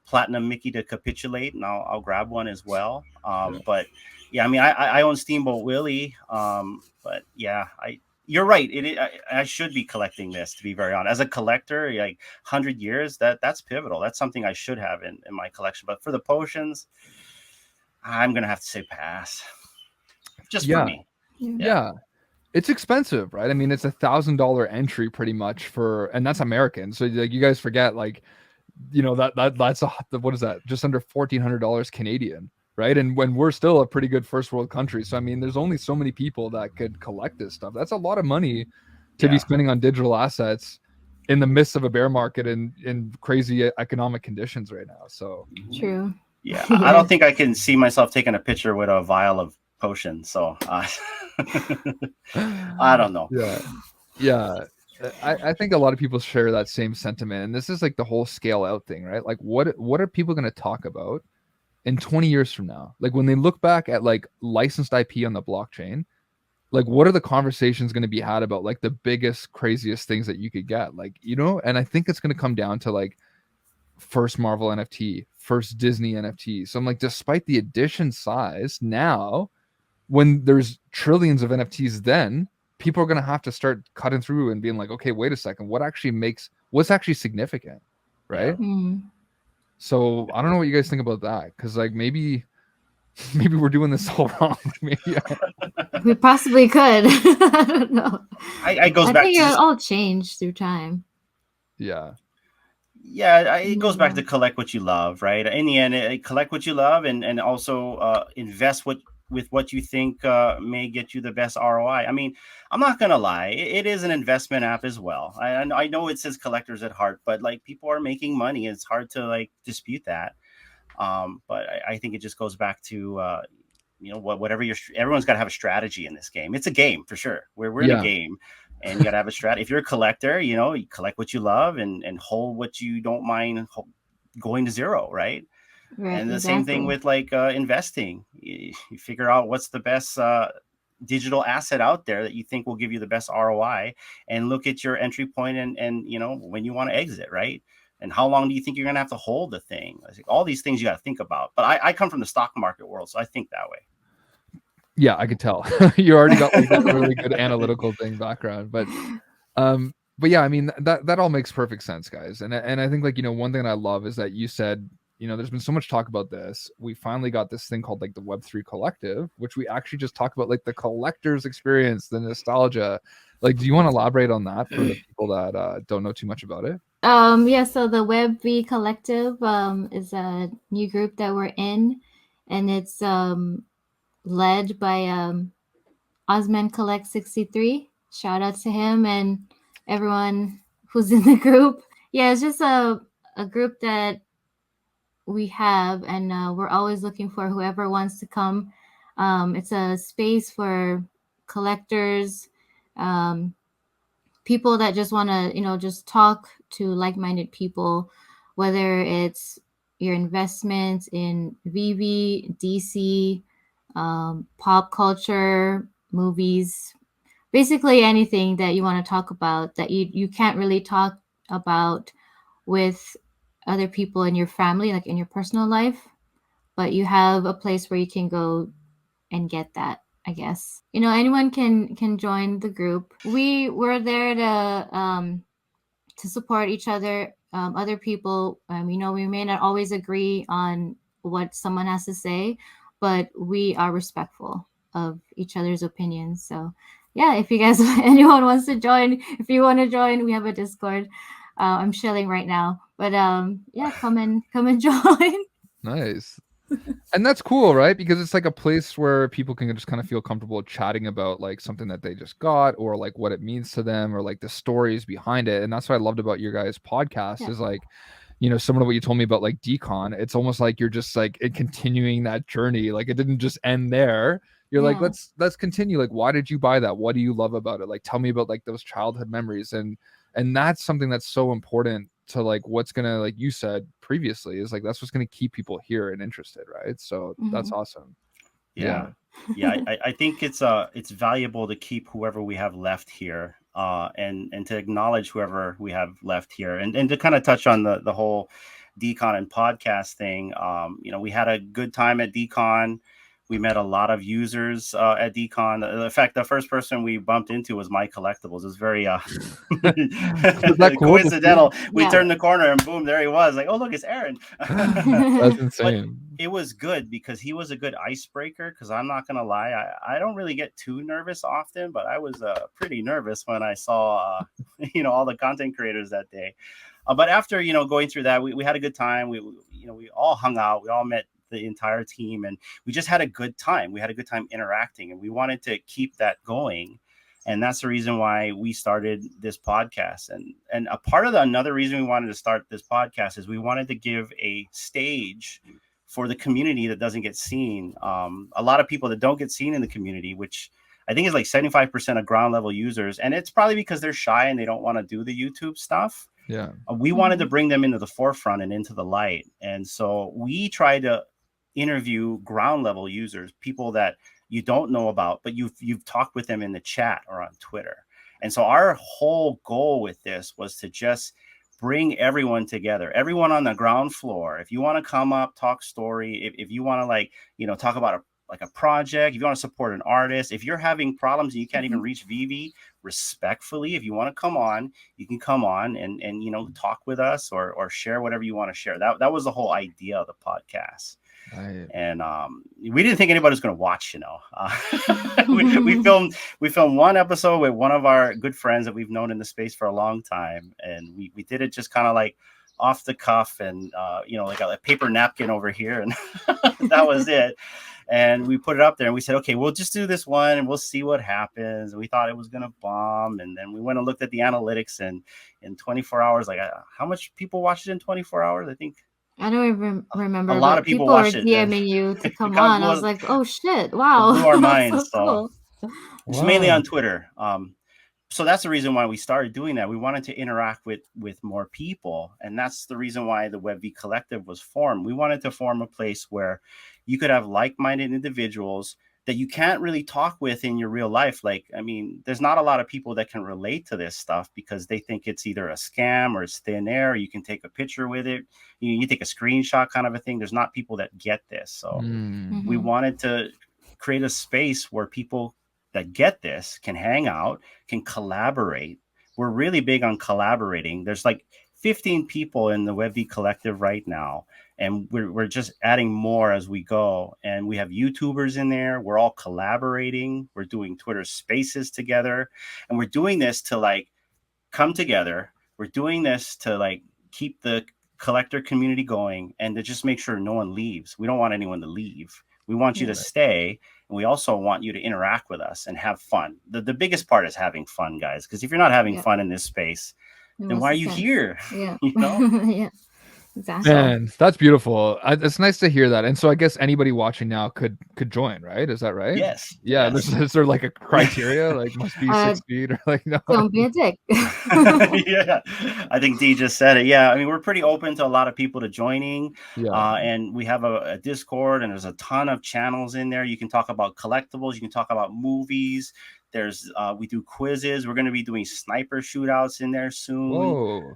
B: Platinum Mickey to capitulate, and I'll grab one as well.
A: Yeah.
B: But yeah, I mean, I own Steamboat Willie. But yeah, you're right. I should be collecting this, to be very honest. As a collector, like 100 years, that's pivotal. That's something I should have in my collection. But for the potions, I'm gonna have to say pass. Just for
A: Yeah.
B: me.
A: Yeah. It's expensive, right? I mean, it's $1,000 entry pretty much for, and that's American. So like, you guys forget, like, that's what is that? Just under $1,400 Canadian, right? And when we're still a pretty good first world country, so I mean, there's only so many people that could collect this stuff. That's a lot of money to be
B: Yeah.
A: spending on digital assets in the midst of a bear market and in crazy economic conditions right now. So
C: True.
B: Yeah. I don't think I can see myself taking a picture with a vial of potion. So I don't know.
A: yeah. I think a lot of people share that same sentiment, and this is like the whole scale out thing, right? Like, what are people going to talk about in 20 years from now? Like, when they look back at like licensed IP on the blockchain, like what are the conversations going to be had about like the biggest, craziest things that you could get? Like, and I think it's going to come down to like first Marvel NFT, first Disney NFT. So I'm like, despite the edition size now, when there's trillions of NFTs, then people are going to have to start cutting through and being like, okay, wait a second, what's actually significant,
B: Yeah.
A: right? So I don't know what you guys think about that, because like maybe we're doing this all wrong. Maybe
C: We possibly could. I don't know.
B: It goes
C: I
B: back
C: think
B: to
C: it'll
B: just
C: all change through time.
A: yeah.
B: it goes back to collect what you love, right? In the end, collect what you love, and also invest with what you think may get you the best ROI. I mean, I'm not gonna lie, it is an investment app as well. I know it says collectors at heart, but like people are making money. It's hard to like dispute that. But I think it just goes back to whatever everyone's got to have a strategy in this game. It's a game for sure. We're in a
A: Yeah.
B: game, and you got to have a strategy. If you're a collector, you collect what you love and hold what you don't mind going to zero, right?
C: Right.
B: And the same thing
C: Exactly.
B: with like investing. You figure out what's the best digital asset out there that you think will give you the best ROI, and look at your entry point and when you want to exit, right? And how long do you think you're going to have to hold the thing? Like, all these things you got to think about. But I come from the stock market world, so I think that way.
A: Yeah, I could tell. You already got like that really good analytical thing background. But yeah, I mean, that all makes perfect sense, guys. And I think, like, one thing I love is that you said, there's been so much talk about this. We finally got this thing called like the Web3 Collective, which we actually just talk about like the collector's experience, the nostalgia. Like, do you want to elaborate on that for the people that don't know too much about it?
C: Yeah, so the Weve Collective is a new group that we're in, and it's led by Osman Collect 63. Shout out to him and everyone who's in the group. Yeah, it's just a group that we have, and we're always looking for whoever wants to come. It's a space for collectors, um, people that just want to, just talk to like-minded people, whether it's your investments in VV, DC, pop culture, movies, basically anything that you want to talk about that you can't really talk about with other people in your family, like in your personal life, but you have a place where you can go and get that. I guess. Anyone can join the group. We were there to support each other, other people. We may not always agree on what someone has to say, but we are respectful of each other's opinions. So, yeah, if you guys, anyone wants to join, if you want to join, we have a Discord. I'm chilling right now, but yeah, come and join.
A: Nice. And that's cool, right? Because it's like a place where people can just kind of feel comfortable chatting about like something that they just got, or like what it means to them, or like the stories behind it. And that's what I loved about your guys' podcast
C: Yeah.
A: is like, similar to what you told me about like Decon. It's almost like you're just like continuing that journey. Like it didn't just end there. You're like,
C: Yeah.
A: let's continue. Like, why did you buy that? What do you love about it? Like, tell me about like those childhood memories. And that's something that's so important to like what's gonna, like you said previously, is like that's what's gonna keep people here and interested, right? So that's awesome.
B: Yeah. I think it's valuable to keep whoever we have left here, and to acknowledge whoever we have left here, and to kind of touch on the whole Decon and podcast thing. We had a good time at Decon. We met a lot of users at Decon. In fact, the first person we bumped into was My Collectibles. It was very
A: cool
B: coincidental. We
C: Yeah.
B: turned the corner and boom, there he was. Like, oh look, it's Aaron.
A: That's insane.
B: It was good because he was a good icebreaker. Because I'm not gonna lie, I don't really get too nervous often, but I was pretty nervous when I saw all the content creators that day. But after going through that, we had a good time. We all hung out. We all met the entire team, and we just had a good time. We had a good time interacting, and we wanted to keep that going. And that's the reason why we started this podcast. And a part of another reason we wanted to start this podcast is we wanted to give a stage for the community that doesn't get seen. A lot of people that don't get seen in the community, which I think is like 75% of ground level users. And it's probably because they're shy and they don't want to do the YouTube stuff.
A: Yeah.
B: We wanted to bring them into the forefront and into the light. And so we try to interview ground level users, people that you don't know about, but you've talked with them in the chat or on Twitter. And so our whole goal with this was to just bring everyone together, everyone on the ground floor. If you want to come up, talk story, if you want to talk about a project, if you want to support an artist, if you're having problems and you can't even reach Veve, respectfully, if you want to come on, you can come on and talk with us or share whatever you want to share. That was the whole idea of the podcast.
A: Right.
B: And we didn't think anybody was going to watch. We filmed one episode with one of our good friends that we've known in the space for a long time, and we did it just kind of like off the cuff, and like a paper napkin over here, and that was it. And we put it up there, and we said, okay, we'll just do this one, and we'll see what happens. And we thought it was going to bomb, and then we went and looked at the analytics, and in 24 hours, like how much people watched it in 24 hours? I think.
C: I don't even remember.
B: A lot of people
C: were
B: watched it.
C: DMing you to come on. I was like, oh shit, wow.
B: It blew our minds.
C: So cool.
B: It's mainly on Twitter. So that's the reason why we started doing that. We wanted to interact with more people. And that's the reason why the Veve Collective was formed. We wanted to form a place where you could have like-minded individuals that you can't really talk with in your real life. Like, I mean, there's not a lot of people that can relate to this stuff because they think it's either a scam or it's thin air. Or you can take a picture with it. You take a screenshot kind of a thing. There's not people that get this. So we wanted to create a space where people that get this can hang out, can collaborate. We're really big on collaborating. There's like 15 people in the Veve Collective right now. And we're just adding more as we go. And we have YouTubers in there. We're all collaborating. We're doing Twitter spaces together. And we're doing this to like come together. We're doing this to like keep the collector community going and to just make sure no one leaves. We don't want anyone to leave. We want you to stay. And we also want you to interact with us and have fun. The biggest part is having fun, guys. Because if you're not having fun in this space, then why are you here?
C: Yeah.
B: Yeah.
C: Exactly.
A: Man, that's beautiful. It's nice to hear that. And so I guess anybody watching now could join, right? Is that right?
B: Yes.
A: Yeah.
B: Yes.
A: Is there like a criteria? Like must be 6 feet or like no?
C: Don't be a dick.
B: Yeah, I think Dee just said it. Yeah, I mean we're pretty open to a lot of people to joining.
A: Yeah.
B: And we have a Discord, and there's a ton of channels in there. You can talk about collectibles. You can talk about movies. There's we do quizzes. We're going to be doing sniper shootouts in there soon.
A: Whoa.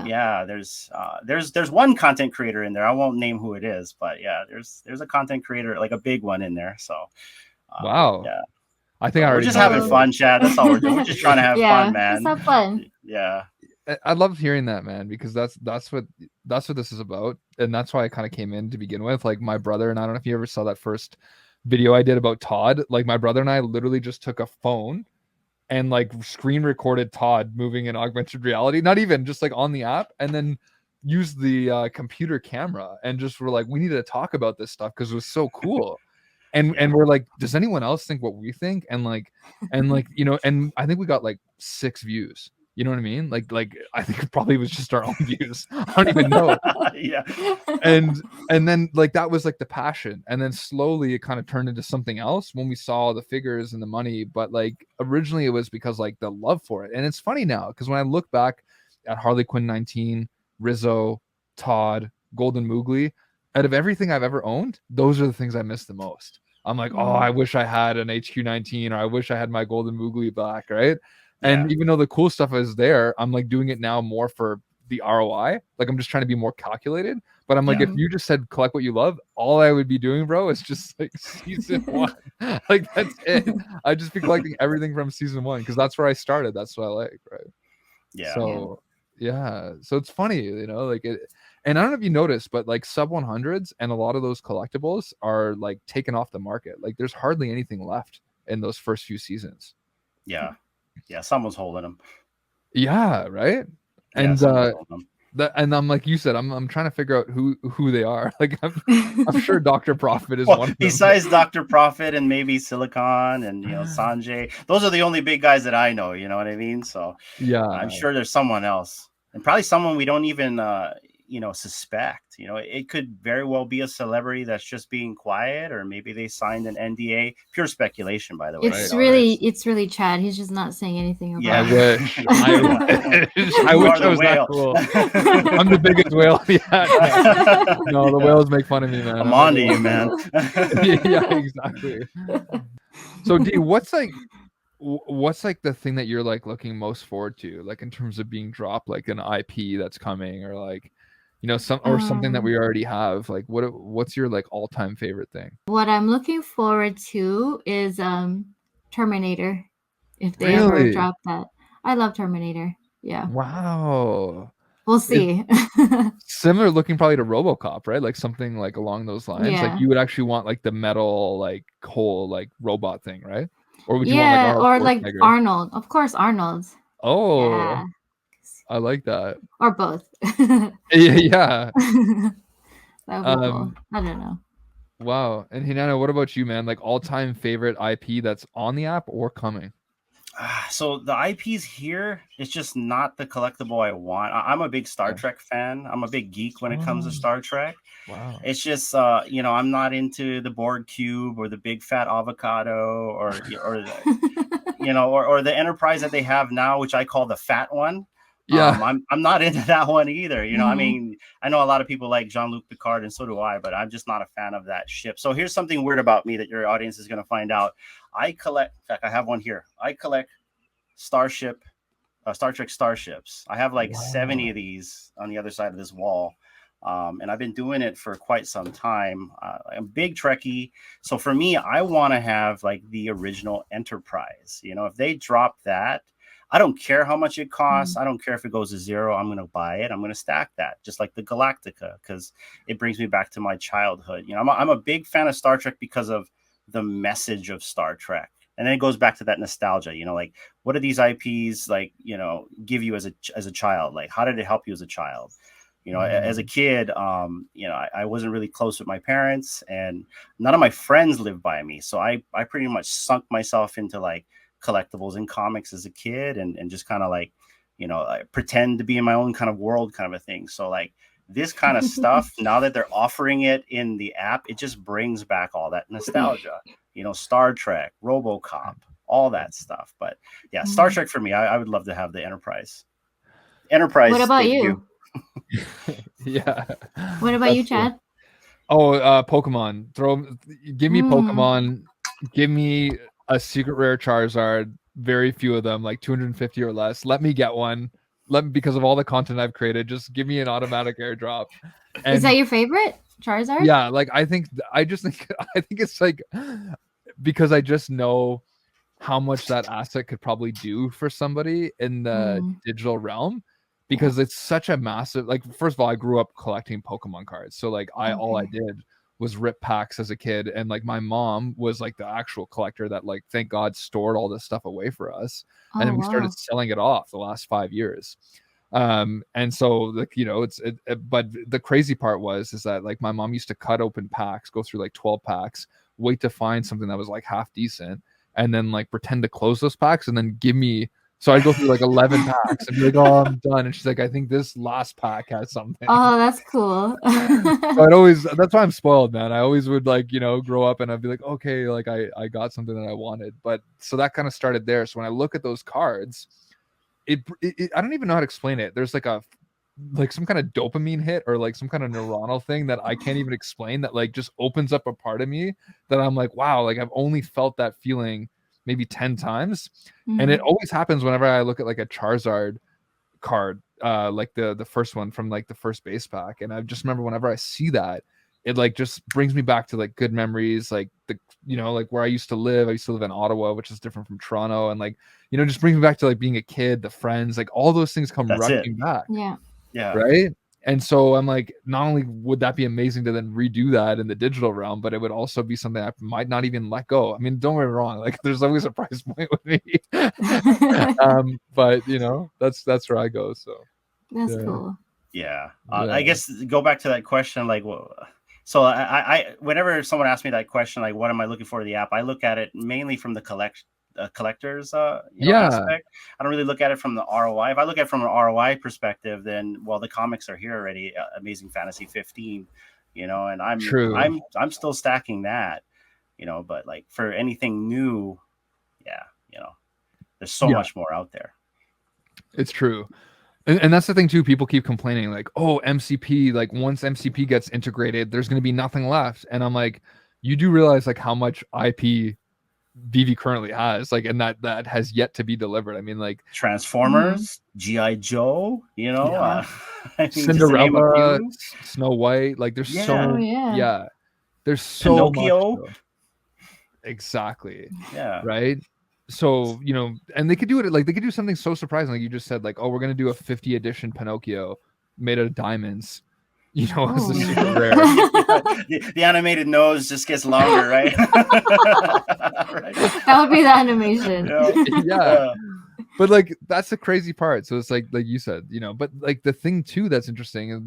B: Yeah. There's one content creator in there. I won't name who it is, but yeah, there's a content creator, like a big one in there. So
A: Wow.
B: Yeah.
A: I think
B: We're just having fun, Chad. That's all we're doing. We're just trying to have fun, man.
C: Just have fun.
B: Yeah.
A: I love hearing that, man, because that's what this is about, and that's why I kind of came in to begin with. Like my brother and I don't know if you ever saw that first video I did about Todd. Like my brother and I literally just took a phone and like screen recorded Todd moving in augmented reality, not even just like on the app, and then used the computer camera and just were like, we need to talk about this stuff because it was so cool. And we're like, does anyone else think what we think? And like you know, and I think we got like 6 views. You know what I mean? Like I think it probably was just our own views. I don't even know.
B: Yeah.
A: And then like that was like the passion, and then slowly it kind of turned into something else when we saw the figures and the money. But like originally it was because like the love for it. And it's funny now because when I look back at Harley Quinn 19, Rizzo, Todd, Golden Moogly, out of everything I've ever owned, those are the things I miss the most. I'm like, oh, I wish I had an HQ19, or I wish I had my Golden Moogly back, right? And even though the cool stuff is there, I'm like doing it now more for the ROI. Like I'm just trying to be more calculated. But I'm like, if you just said collect what you love, all I would be doing, bro, is just like season 1. Like that's it. I'd just be collecting everything from season 1 because that's where I started. That's what I like, right?
B: Yeah.
A: So so it's funny, you know, like it. And I don't know if you noticed, but like sub 100s and a lot of those collectibles are like taken off the market. Like there's hardly anything left in those first few seasons.
B: Yeah. Someone's holding them.
A: Yeah, right. And and I'm like you said, I'm trying to figure out who they are. Like I'm sure Dr. Profit is one of them.
B: Besides Dr. Profit and maybe Silicon and Sanjay, those are the only big guys that I know. You know what I mean? So
A: yeah,
B: I'm sure there's someone else, and probably someone we don't even suspect. It could very well be a celebrity that's just being quiet, or maybe they signed an NDA. Pure speculation, by the way.
C: It's really Chad. He's just not saying anything about
A: it. I wish I was that cool. I'm the biggest whale. Yeah. No, the whales make fun of me, man.
B: I'm on to you, man.
A: Yeah, exactly. So D, what's like the thing that you're like looking most forward to, like in terms of being dropped, like an IP that's coming, or like something that we already have? Like what's your like all-time favorite thing?
C: What I'm looking forward to is Terminator, if they ever drop that. I love Terminator. Yeah.
A: Wow.
C: We'll see.
A: Similar looking probably to RoboCop, right? Like something like along those lines.
C: Yeah.
A: Like you would actually want like the metal like whole like robot thing, right? Or would you
C: want
A: like
C: or like Arnold? Of course, Arnold.
A: Oh, yeah. I like that.
C: Or both.
A: Yeah.
C: That would be cool. I don't know.
A: Wow. And Hinano, what about you, man? Like all-time favorite IP that's on the app or coming?
B: So the IPs here, it's just not the collectible I want. I'm a big Star Trek fan. I'm a big geek when it comes to Star Trek.
A: Wow.
B: It's just I'm not into the Borg cube or the big fat avocado or the Enterprise that they have now, which I call the fat one.
A: Yeah.
B: I'm not into that one either. I mean, I know a lot of people like Jean-Luc Picard, and so do I, but I'm just not a fan of that ship. So here's something weird about me that your audience is going to find out. I collect, in fact, I have one here. I collect Star Trek starships. I have like 70 of these on the other side of this wall. And I've been doing it for quite some time. I'm a big Trekkie. So for me, I want to have like the original Enterprise. If they drop that, I don't care how much it costs. I don't care if it goes to 0. I'm going to buy it. I'm going to stack that, just like the Galactica, because it brings me back to my childhood. I'm a big fan of Star Trek because of the message of Star Trek. And then it goes back to that nostalgia, like what do these IPs like, give you as a child? Like, how did it help you as a child? As a kid, I wasn't really close with my parents, and none of my friends lived by me. So I pretty much sunk myself into like collectibles and comics as a kid, and just kind of like, I pretend to be in my own kind of world kind of a thing. So like this kind of stuff, now that they're offering it in the app, it just brings back all that nostalgia, Star Trek, RoboCop, all that stuff. But yeah, Star Trek for me, I would love to have the Enterprise.
C: What about you?
A: Yeah.
C: What about you, Chad?
A: Cool. Pokemon. Give me Pokemon. Give me a secret rare Charizard. Very few of them, like 250 or less. Let me get one. Because of all the content I've created, just give me an automatic airdrop. And
C: is that your favorite Charizard?
A: Yeah, like I think it's like because I just know how much that asset could probably do for somebody in the digital realm, because it's such a massive, like, first of all, I grew up collecting Pokemon cards. So like all I did was rip packs as a kid. And like my mom was like the actual collector that, like, thank God, stored all this stuff away for us. And then we started selling it off the last 5 years. And so, like, you know, but the crazy part is that like my mom used to cut open packs, go through like 12 packs, wait to find something that was like half decent, and then like pretend to close those packs and then give me. So I'd go through like 11 packs and be like, oh, I'm done. And she's like, I think this last pack has something.
C: Oh, that's cool.
A: So that's why I'm spoiled, man. I always would, like, you know, grow up and I'd be like, okay, like I got something that I wanted. But so that kind of started there. So when I look at those cards, I don't even know how to explain it. There's like some kind of dopamine hit or like some kind of neuronal thing that I can't even explain, that like just opens up a part of me that I'm like, wow, like I've only felt that feeling maybe 10 times. And it always happens whenever I look at like a Charizard card, like the first one from like the first base pack. And I just remember whenever I see that, it like just brings me back to like good memories, like the, you know, like where I used to live in Ottawa, which is different from Toronto, and like, you know, just brings me back to like being a kid, the friends, like all those things come rushing back.
B: Yeah.
A: Right. And so I'm like, not only would that be amazing to then redo that in the digital realm, but it would also be something I might not even let go. I mean, don't get me wrong, like there's always a price point with me. But you know, that's where I go. So
C: that's cool.
B: Yeah. I guess go back to that question, like, so I whenever someone asks me that question, like, what am I looking for in the app? I look at it mainly from the collectors aspect. I don't really look at it from the ROI. If I look at it from an ROI perspective, then, well, the comics are here already. Amazing Fantasy 15, you know, and I'm still stacking that, you know. But like for anything new, you know, there's so much more out there.
A: It's true. And that's the thing too. People keep complaining like, oh, MCP, like once MCP gets integrated, there's going to be nothing left. And I'm like, you do realize like how much IP Veve currently has, like, and that has yet to be delivered. I mean, like
B: Transformers, G.I. Joe, you know, I mean,
A: Cinderella, Snow White, like there's there's so
B: Pinocchio.
A: much. Exactly.
B: Yeah.
A: Right. So, you know, and they could do it, like they could do something so surprising, like you just said, like, oh, we're gonna do a 50 edition Pinocchio made out of diamonds. You know, this is super rare.
B: The animated nose just gets longer, right?
C: That would be the animation.
A: Yeah. But like that's the crazy part. So it's like you said, you know, but like the thing too that's interesting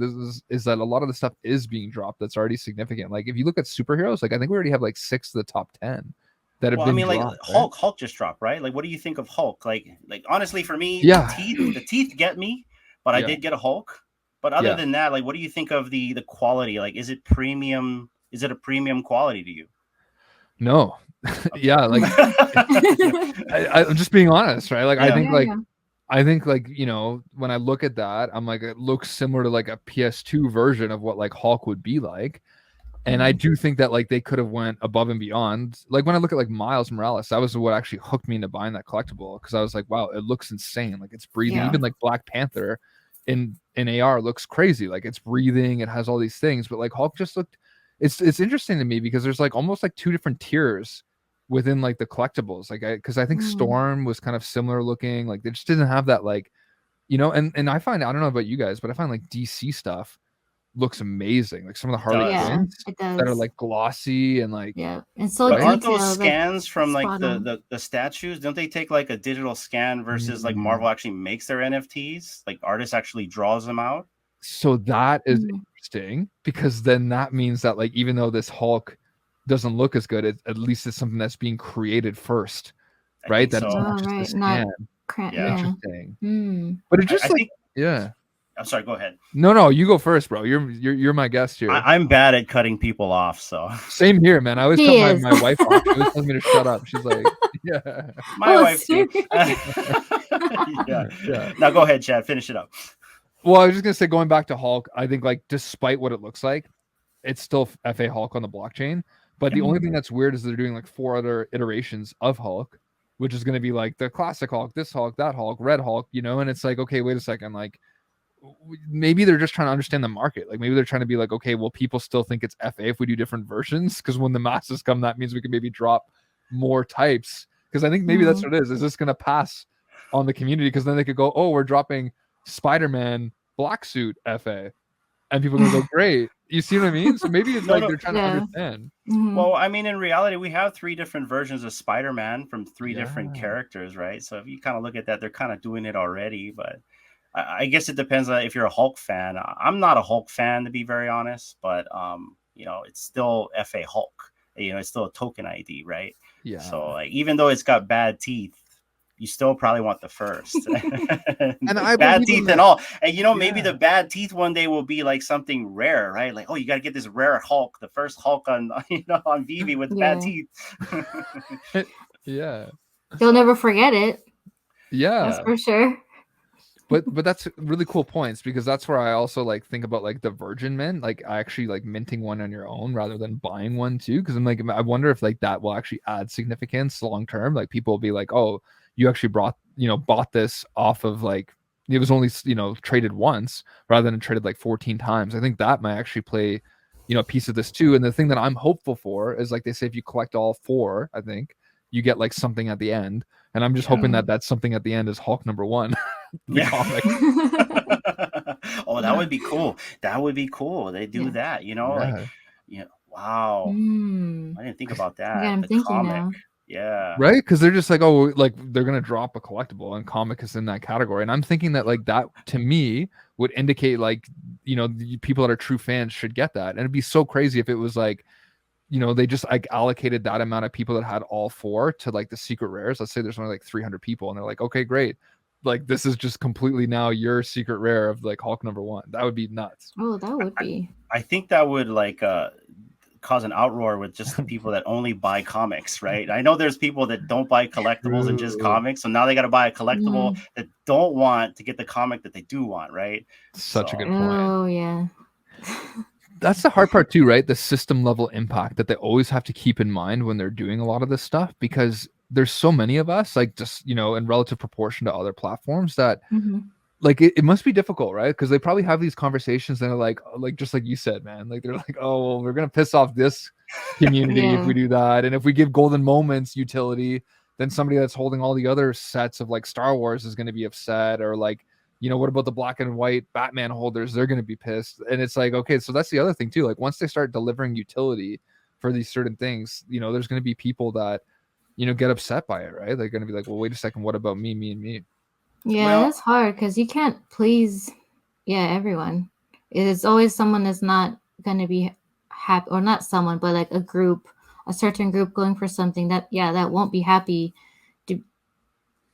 A: is that a lot of the stuff is being dropped that's already significant. Like if you look at superheroes, like I think we already have like 6 of the top 10 that have been dropped,
B: like Hulk just dropped, right? Like what do you think of Hulk? Like honestly, for me, the teeth get me, but I did get a Hulk. But other than that, like what do you think of the quality? Like is it premium? Is it a premium quality to you?
A: No. Yeah, like I'm just being honest, right? Like I think like, you know, when I look at that, I'm like, it looks similar to like a PS2 version of what like Hulk would be like. And I do think that like they could have went above and beyond. Like when I look at like Miles Morales, that was what actually hooked me into buying that collectible, because I was like, wow, it looks insane. Like it's breathing. Even like Black Panther in AR looks crazy. Like it's breathing, it has all these things, but like Hulk just looked, it's interesting to me because there's like almost like 2 different tiers within like the collectibles. Like because I think Storm was kind of similar looking. Like they just didn't have that, like, you know, and I find, I don't know about you guys, but I find like DC stuff looks amazing. Like some of the Harley Quinns that are like glossy and like
C: and so
B: aren't those scans from like the statues? Don't they take like a digital scan versus like Marvel actually makes their NFTs? Like artists actually draws them out.
A: So that is interesting, because then that means that like even though this Hulk doesn't look as good, at least it's something that's being created first, right? That's not just a scan. Interesting. But it just
B: I'm sorry, go ahead.
A: No, you go first, bro. You're my guest here.
B: I'm bad at cutting people off, so
A: same here, man. I always cut my wife off. She always tells me to shut up. She's like,
B: my wife. Now go ahead, Chad. Finish it up.
A: Well, I was just gonna say, going back to Hulk, I think like despite what it looks like, it's still FA Hulk on the blockchain. But the only thing that's weird is they're doing like 4 other iterations of Hulk, which is gonna be like the classic Hulk, this Hulk, that Hulk, Red Hulk, you know. And it's like, okay, wait a second, like maybe they're just trying to understand the market. Like maybe they're trying to be like, okay, well, people still think it's FA if we do different versions, because when the masses come, that means we can maybe drop more types, because I think maybe that's what it is this going to pass on the community, because then they could go, oh, we're dropping Spider-Man black suit FA, and people are going to go, great. You see what I mean? So maybe it's they're trying to understand.
B: Well, I mean, in reality, we have 3 different versions of Spider-Man from 3 different characters, right? So if you kind of look at that, they're kind of doing it already. But I guess it depends on if you're a Hulk fan. I'm not a Hulk fan, to be very honest, but it's still FA Hulk. It's still a token ID, right?
A: Yeah.
B: So like, even though it's got bad teeth, you still probably want the first. And bad teeth and all. And maybe the bad teeth one day will be like something rare, right? Like, oh, you got to get this rare Hulk, the first Hulk on Veve with bad teeth.
A: Yeah.
C: You'll never forget it.
A: Yeah.
C: That's for sure.
A: But that's really cool points, because that's where I also like think about like the Virgin Men, like actually like minting one on your own rather than buying one too. Because I'm like, I wonder if like that will actually add significance long term. Like people will be like, oh, you actually bought this off of like, it was only traded once rather than traded like 14 times. I think that might actually play a piece of this too. And the thing that I'm hopeful for is, like they say, if you collect all 4, I think you get like something at the end. And I'm just hoping that something at the end is Hulk #1. Comic.
B: Oh, that would be cool. That would be cool. They do that, wow. I didn't think about that.
C: Yeah, I'm
B: the
C: thinking
B: comic.
C: now.
B: Yeah.
A: Right? Because they're just like, oh, like they're gonna drop a collectible, and comic is in that category. And I'm thinking that like that to me would indicate like, the people that are true fans should get that. And it'd be so crazy if it was like, they just like allocated that amount of people that had all 4 to like the secret rares. Let's say there's only like 300 people, and they're like, okay, great. Like this is just completely now your secret rare of like Hulk #1. That would be nuts.
C: Oh, that would be.
B: I think that would like cause an outroar with just the people that only buy comics, right? I know there's people that don't buy collectibles and just comics, so now they got to buy a collectible that don't want to get the comic that they do want, right?
A: Such a good point.
C: Oh yeah.
A: That's the hard part too, right? The system level impact that they always have to keep in mind when they're doing a lot of this stuff, because there's so many of us, like just in relative proportion to other platforms, that like it must be difficult, right? Because they probably have these conversations and they're like just like you said, man, like they're like, oh, well, we're gonna piss off this community if we do that, and if we give Golden Moments utility, then somebody that's holding all the other sets of like Star Wars is going to be upset, or like, what about the black and white Batman holders? They're going to be pissed. And it's like, okay, so that's the other thing too. Like once they start delivering utility for these certain things, there's going to be people that, get upset by it, right? They're going to be like, well, wait a second, what about me, me, and me?
C: Yeah, that's hard because you can't please, everyone. It's always someone that's not going to be happy, or not someone, but like a certain group going for something that won't be happy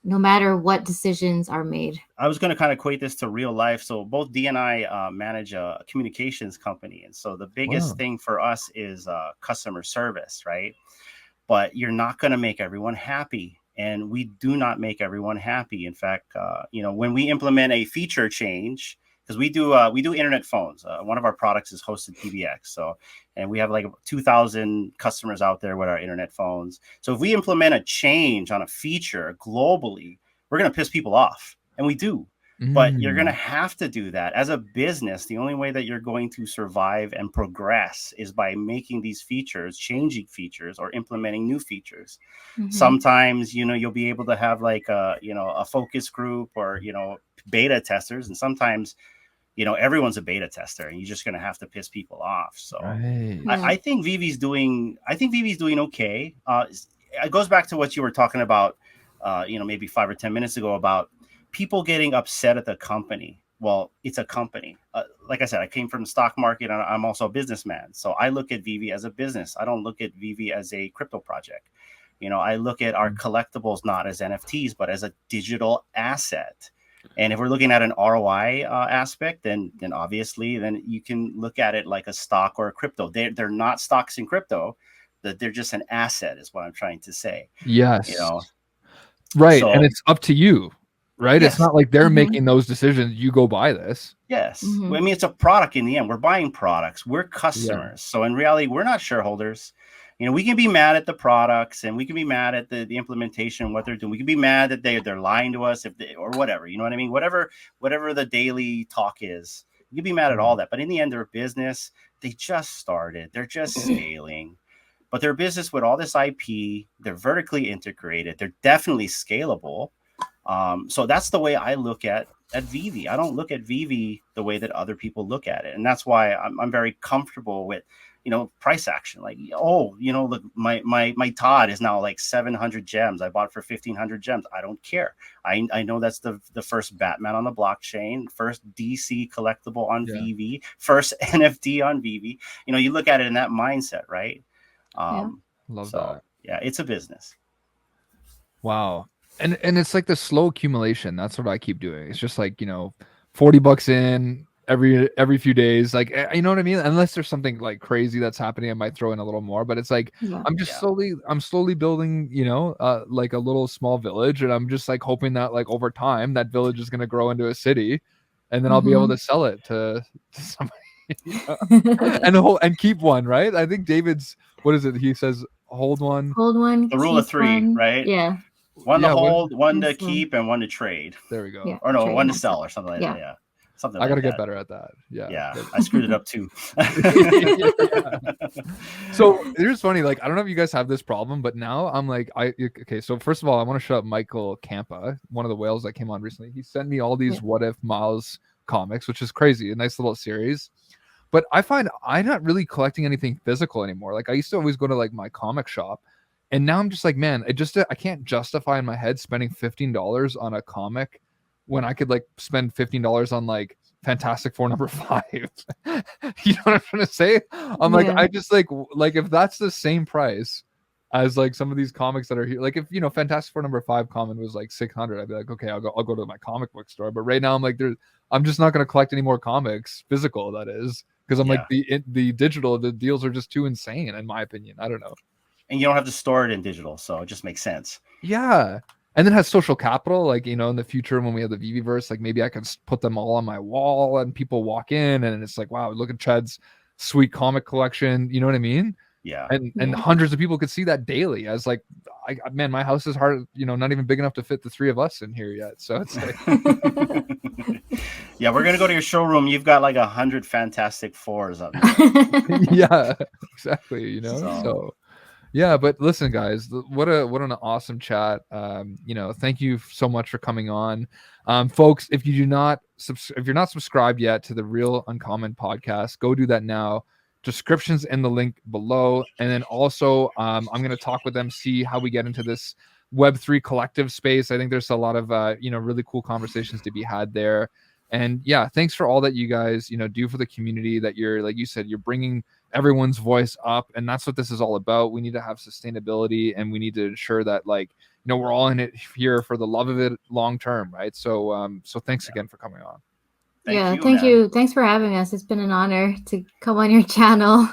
C: no matter what decisions are made.
B: I was going to kind of equate this to real life. So both D and I manage a communications company. And so the biggest thing for us is customer service, right? But you're not going to make everyone happy. And we do not make everyone happy. In fact, when we implement a feature change, because we do internet phones. One of our products is hosted PBX. And we have like 2,000 customers out there with our internet phones. So if we implement a change on a feature globally, we're going to piss people off. And we do. But you're going to have to do that. As a business, the only way that you're going to survive and progress is by making these features, changing features, or implementing new features. Sometimes, you'll be able to have like a focus group or, beta testers. And sometimes, everyone's a beta tester, and you're just going to have to piss people off. So I think Veve's doing okay. It goes back to what you were talking about, maybe 5 or 10 minutes ago about people getting upset at the company. Well, it's a company. Like I said, I came from the stock market, and I'm also a businessman. So I look at Veve as a business. I don't look at Veve as a crypto project. I look at our collectibles not as NFTs, but as a digital asset. And if we're looking at an ROI aspect, then obviously, then you can look at it like a stock or a crypto. They're not stocks in crypto. That they're just an asset is what I'm trying to say.
A: Yes. Right. So, and it's up to you. Right. Yes. It's not like they're making those decisions. You go buy this.
B: Yes. Well, I mean, it's a product in the end. We're buying products. We're customers. Yeah. So in reality, we're not shareholders. We can be mad at the products, and we can be mad at the implementation, what they're doing. We can be mad that they're lying to us or whatever. You know what I mean? Whatever the daily talk is, you can be mad at all that. But in the end, they're a business. They just started. They're just scaling. but they're a business with all this IP. They're vertically integrated. They're definitely scalable. So that's the way I look at Veve. I don't look at Veve the way that other people look at it, and that's why I'm very comfortable with, price action. Like, look, my Todd is now like 700 gems. I bought for 1,500 gems. I don't care. I know that's the first Batman on the blockchain, first DC collectible on Veve, first NFT on Veve. You look at it in that mindset, right?
A: Love that.
B: Yeah, it's a business.
A: Wow. And it's like the slow accumulation. That's what I keep doing. It's just like, $40 in every few days. Like, you know what I mean? Unless there's something like crazy that's happening, I might throw in a little more. But it's like I'm just slowly building, like a little small village, and I'm just like hoping that like over time that village is gonna grow into a city, and then I'll be able to sell it to somebody and keep one, right? I think David's, what is it? He says hold one.
B: The rule of three,
C: one.
B: right?
C: Yeah.
B: One to hold, one to keep, and one to trade.
A: There we go.
C: Yeah,
B: or no, one to sell or something like that. Yeah. Something
A: I gotta
B: like
A: get better at that. Yeah.
B: I screwed it up too.
A: So it's funny, like I don't know if you guys have this problem, but now I'm like, okay, so first of all, I want to shout out Michael Campa, one of the whales that came on recently. He sent me all these What If Miles comics, which is crazy, a nice little series. But I find I'm not really collecting anything physical anymore. Like I used to always go to like my comic shop, and now I'm just like, man, I can't justify in my head spending $15 on a comic when I could like spend $15 on like Fantastic Four #5. You know what I'm trying to say? I'm like, I just like if that's the same price as like some of these comics that are here, like if Fantastic Four #5 common was like 600, I'd be like, okay, I'll go to my comic book store. But right now I'm like, I'm just not going to collect any more comics, physical that is, because I'm like the digital, the deals are just too insane in my opinion. I don't know.
B: And you don't have to store it in digital, so it just makes sense.
A: Yeah. And then has social capital, like, in the future when we have the Veveverse, like maybe I can put them all on my wall and people walk in and it's like, wow, look at Chad's sweet comic collection. You know what I mean?
B: Yeah.
A: And hundreds of people could see that daily as like, man, my house is hard, not even big enough to fit the three of us in here yet. So it's like,
B: yeah, we're going to go to your showroom. You've got like 100 Fantastic Fours up there.
A: Yeah, exactly. So yeah, but listen, guys, what an awesome chat. Thank you so much for coming on, folks. If you're not subscribed yet to the Real Uncommon podcast, go do that now. Descriptions in the link below, and then also I'm going to talk with them, see how we get into this Web3 collective space. I think there's a lot of really cool conversations to be had there. And yeah, thanks for all that you guys do for the community. That you're, like you said, you're bringing everyone's voice up, and that's what this is all about. We need to have sustainability, and we need to ensure that we're all in it here for the love of it long term, right? So thanks again for coming on.
B: Thank
C: you. Thanks for having us. It's been an honor to come on your channel.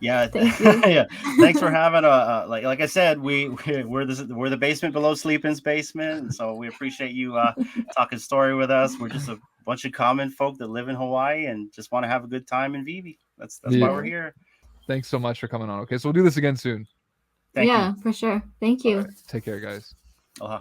B: Yeah, thank you. Yeah, thanks for having like I said, we're the basement below Sleepin's basement, and so we appreciate you talking story with us. We're just a bunch of common folk that live in Hawaii and just want to have a good time in Veve. That's why we're here.
A: Thanks so much for coming on. Okay, so we'll do this again soon.
C: Thank you. For sure. Thank you.
A: Right, take care, guys.
B: Aloha.